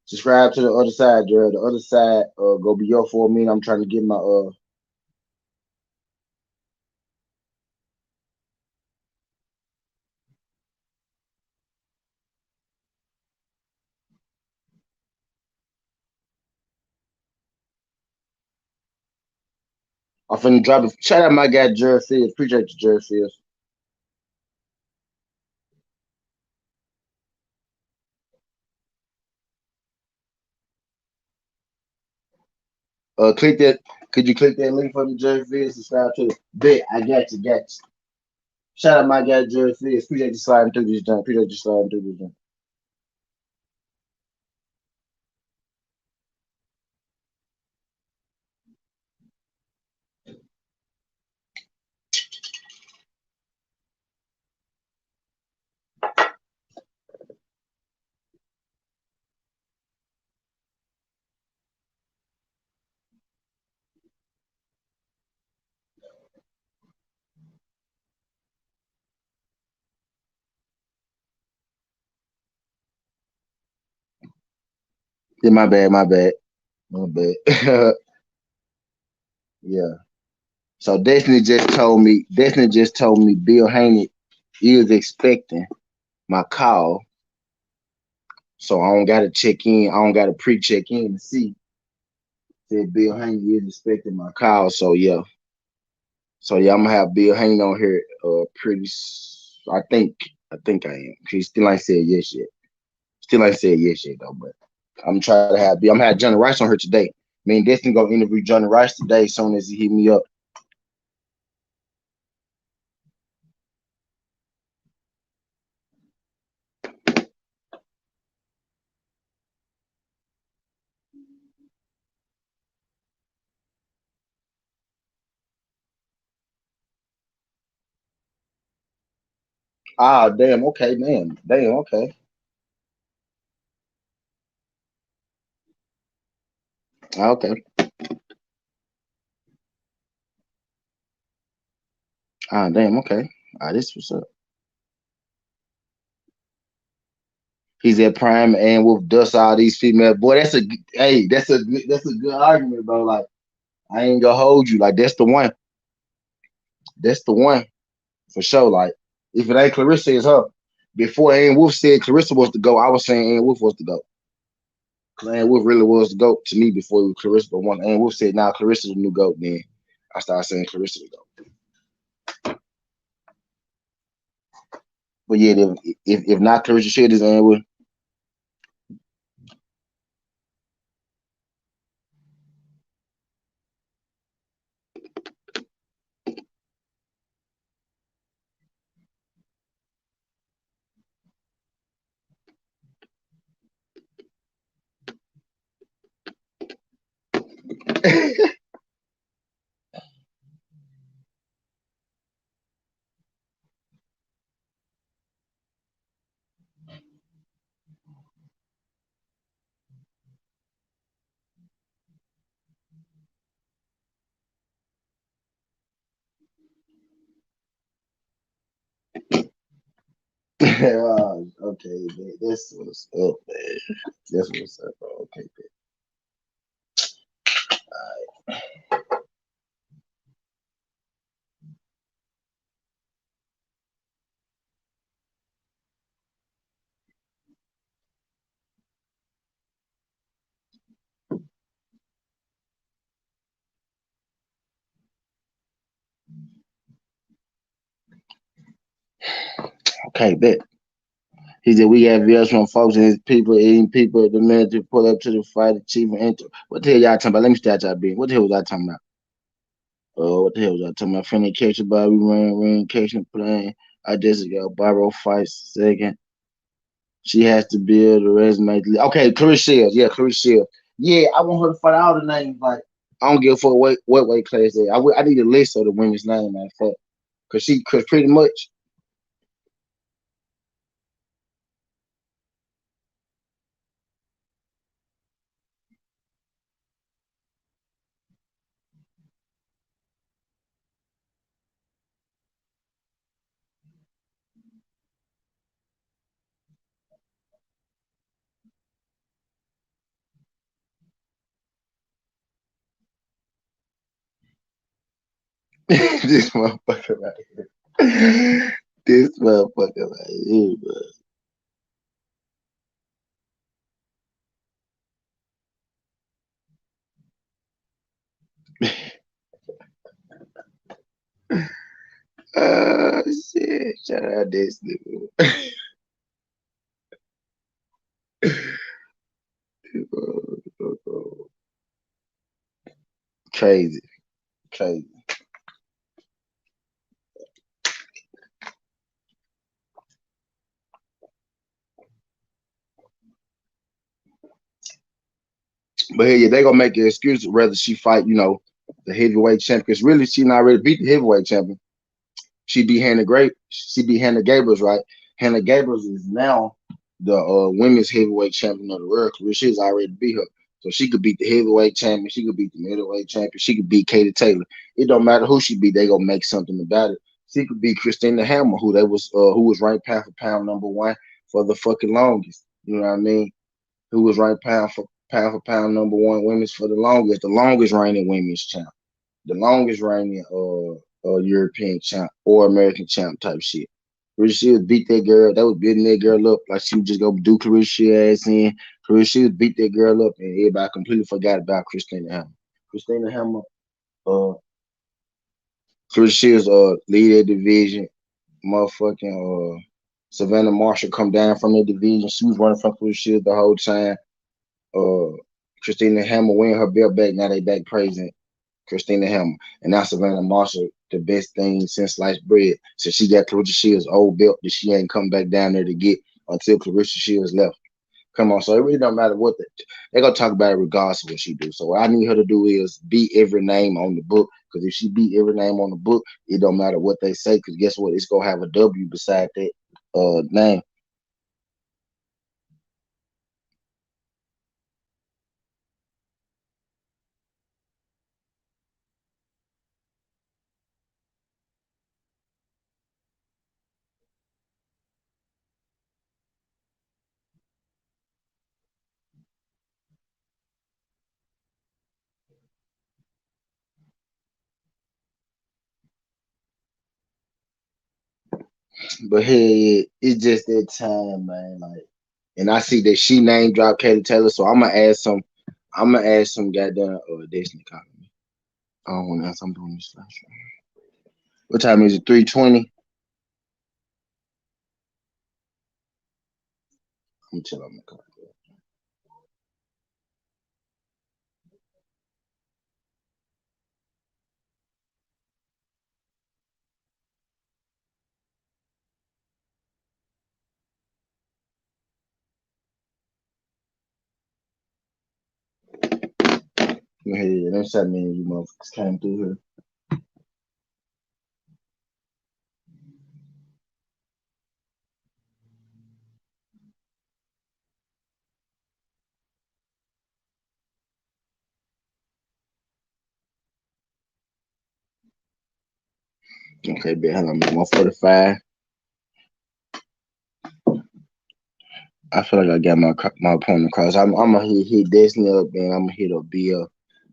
Subscribe to the other side, Jared. The other side, go be your 4 minutes. I'm trying to get my I'm finna drop it. Shout out my guy Jared Fields. Appreciate you, Jared Fields. Click that. Could you click that link for me, Jared Fields? Subscribe to it. Bet I got you. Shout out my guy Jared Fields. Appreciate you sliding through this jump. Appreciate you sliding through this jump. Yeah, my bad. Yeah. So Destiny just told me Bill Haney is expecting my call. So I don't gotta check in. I don't gotta pre-check in to see. Said Bill Haney is expecting my call. So yeah. So yeah, I'm gonna have Bill Haney on here I think I am. He still ain't said yes yet. Still ain't said yes yet though, but I'm trying to have I'm gonna have Johnny Rice on her today. Me and Destiny gonna interview Johnny Rice today as soon as he hit me up. Ah, damn. Okay, man. Damn. Okay. Okay. Ah, damn. Okay. Ah, this was up. He's at prime and with dust all these females. Boy, that's a good argument, bro. Like I ain't gonna hold you. Like that's the one. That's the one for sure. Like if it ain't Claressa, it's her. Before Ann Wolf said Claressa was the go, I was saying Ann Wolf was the go. Cause Ann Wolf really was the goat to me before it was Claressa. But when Ann Wolf said now Claressa the new goat, then I started saying Claressa the goat. But yeah, if not Claressa Shields, is Ann Wolf. Okay, man. That's what's up, man. That's what's up, bro. Okay, Okay, bet. He said we got videos from folks and his people eating people at the military pull up to the fight, achieving enter. What the hell y'all talking about? Let me start y'all being. What the hell was I talking about? What the hell was I talking about? Finna catch a Bobby ring, catching the plane. I just got borrow fight second. She has to build a resume. Okay, Claressa Shields. Yeah, Claressa Shields. Yeah, I want her to fight all the names. Like, I don't give a fuck what weight class they. I need a list of the women's name, man. Fuck, cause pretty much. This motherfucker right here. This motherfucker right here, shit. Shout out this nigga. Crazy, crazy. But hey, yeah, they gonna make an excuse whether she fight, the heavyweight champion. Because really, she not ready to beat the heavyweight champion. She beat Hannah Gabriels, right? Hannah Gabriels is now the women's heavyweight champion of the world. She's already beat her. So she could beat the heavyweight champion, she could beat the middleweight champion, she could beat K.Taylor. It don't matter who she beat, they gonna make something about it. She could beat Christina Hammer, who was ranked pound for pound number one for the fucking longest. You know what I mean? Who was ranked pound for pound number one women's for the longest reigning women's champ, the longest reigning European champ or American champ type shit. Claressa Shields beat that girl. That was building that girl up like she was just gonna do Claressa Shields ass in. Claressa Shields beat that girl up, and everybody completely forgot about Christina Hammer. Christina Hammer, uh, Claressa Shields, lead that division. Motherfucking Savannah Marshall come down from that division. She was running from Claressa Shields the whole time. Uh, Christina Hammer win her belt back. Now they back praising Christina Hammer. And now Savannah Marshall, the best thing since sliced bread. So she got Claressa Shields' old belt that she ain't come back down there to get until Claressa Shields left. Come on, so it really don't matter they're gonna talk about it regardless of what she do. So what I need her to do is beat every name on the book. Because if she beat every name on the book, it don't matter what they say. Because guess what? It's gonna have a W beside that name. But hey, it's just that time, man. Like, and I see that she name dropped K.Taylor, so I'm gonna add some. I'm gonna add some goddamn Destiny calling me. I don't want to ask. I'm doing this last one. What time is it? 3:20. I'm chill on the clock. Yeah, them 7 minutes you motherfuckers came through here. Okay, bet. Hold on, 145. I feel like I got my opponent across. I'm gonna hit Destiny up, and I'm gonna hit up Bill.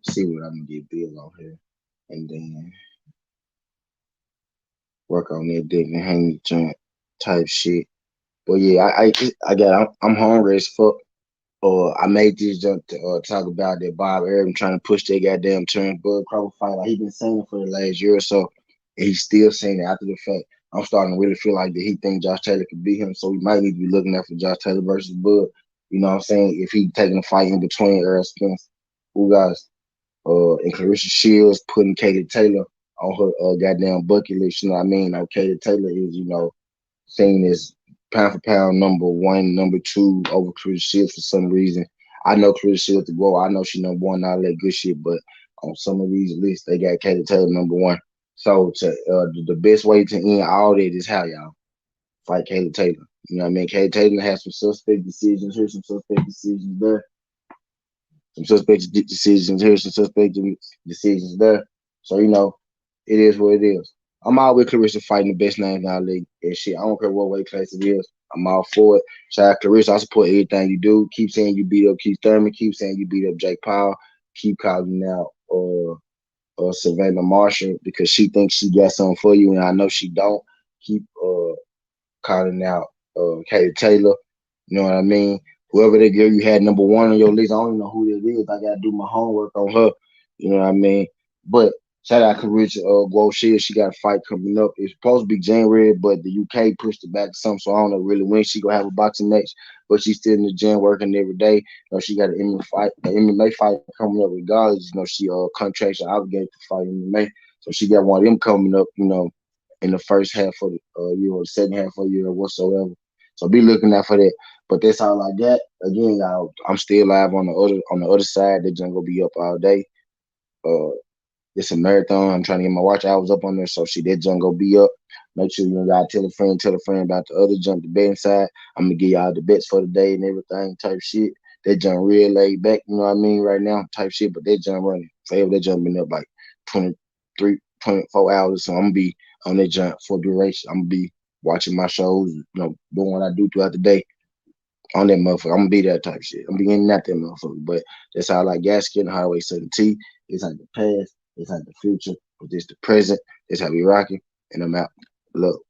See what I'm gonna get Bill on here, and then work on that dick and hang joint type shit. But yeah, I'm hungry as fuck. I made this jump to talk about that Bob Arum trying to push that goddamn Terrence Bud Crawford fight. Like he been saying for the last year or so, and he's still saying it after the fact. I'm starting to really feel like that he think Josh Taylor could beat him, so we might need to be looking out for Josh Taylor versus Bud. You know what I'm saying? If he taking a fight in between Errol Spence, who guys, and Claressa Shields putting K.Taylor on her goddamn bucket list. You know what I mean? Now K.Taylor is, seen as pound for pound number one, number two over Claressa Shields for some reason. I know Claressa Shields to grow. I know she number one, all that good shit, but on some of these lists, they got K.Taylor number one. So the best way to end all that is how y'all fight K.Taylor. You know what I mean? K.Taylor has some suspect decisions here, some suspect decisions there, some suspect decisions here, some suspect decisions there. So it is what it is. I'm out with Claressa fighting the best names in our league and shit. I don't care what weight class it is. I'm all for it. Shout out Claressa. I support everything you do. Keep saying you beat up Keith Thurman. Keep saying you beat up Jake Paul. Keep calling out Savannah Marshall because she thinks she got something for you, and I know she don't. Keep calling out K.Taylor. You know what I mean? Whoever that girl you had number one on your list, I don't even know who that is. I gotta do my homework on her. You know what I mean? But shout out to Rich Guoshia. She got a fight coming up. It's supposed to be January, but the UK pushed it back to something, so I don't know really when she gonna have a boxing match. But she's still in the gym working every day. She got an MMA fight coming up regardless. She contracts are obligated to fight MMA. So she got one of them coming up, in the first half of the year or the second half of the year or whatsoever. So be looking out for that. But that's all I got. Again, y'all, I'm still live on the other side. They're gonna be up all day. Uh, it's a marathon. I'm trying to get my watch hours up on there, so that junk go be up. Make sure you gotta tell a friend about the other junk, the betting side. I'm gonna give y'all the bets for the day and everything type shit. That junk real laid back, you know what I mean, right now, type shit. But that junk running. Forever that junk been up like 23, 24 hours. So I'm gonna be on that junk for duration. I'm gonna be watching my shows, doing what I do throughout the day on that motherfucker. I'm gonna be that type of shit. I'm beginning that motherfucker. But that's how I like Gasket and Highway 70. It's like the past, it's like the future, but this the present. That's how we rocking. And I'm out. Look.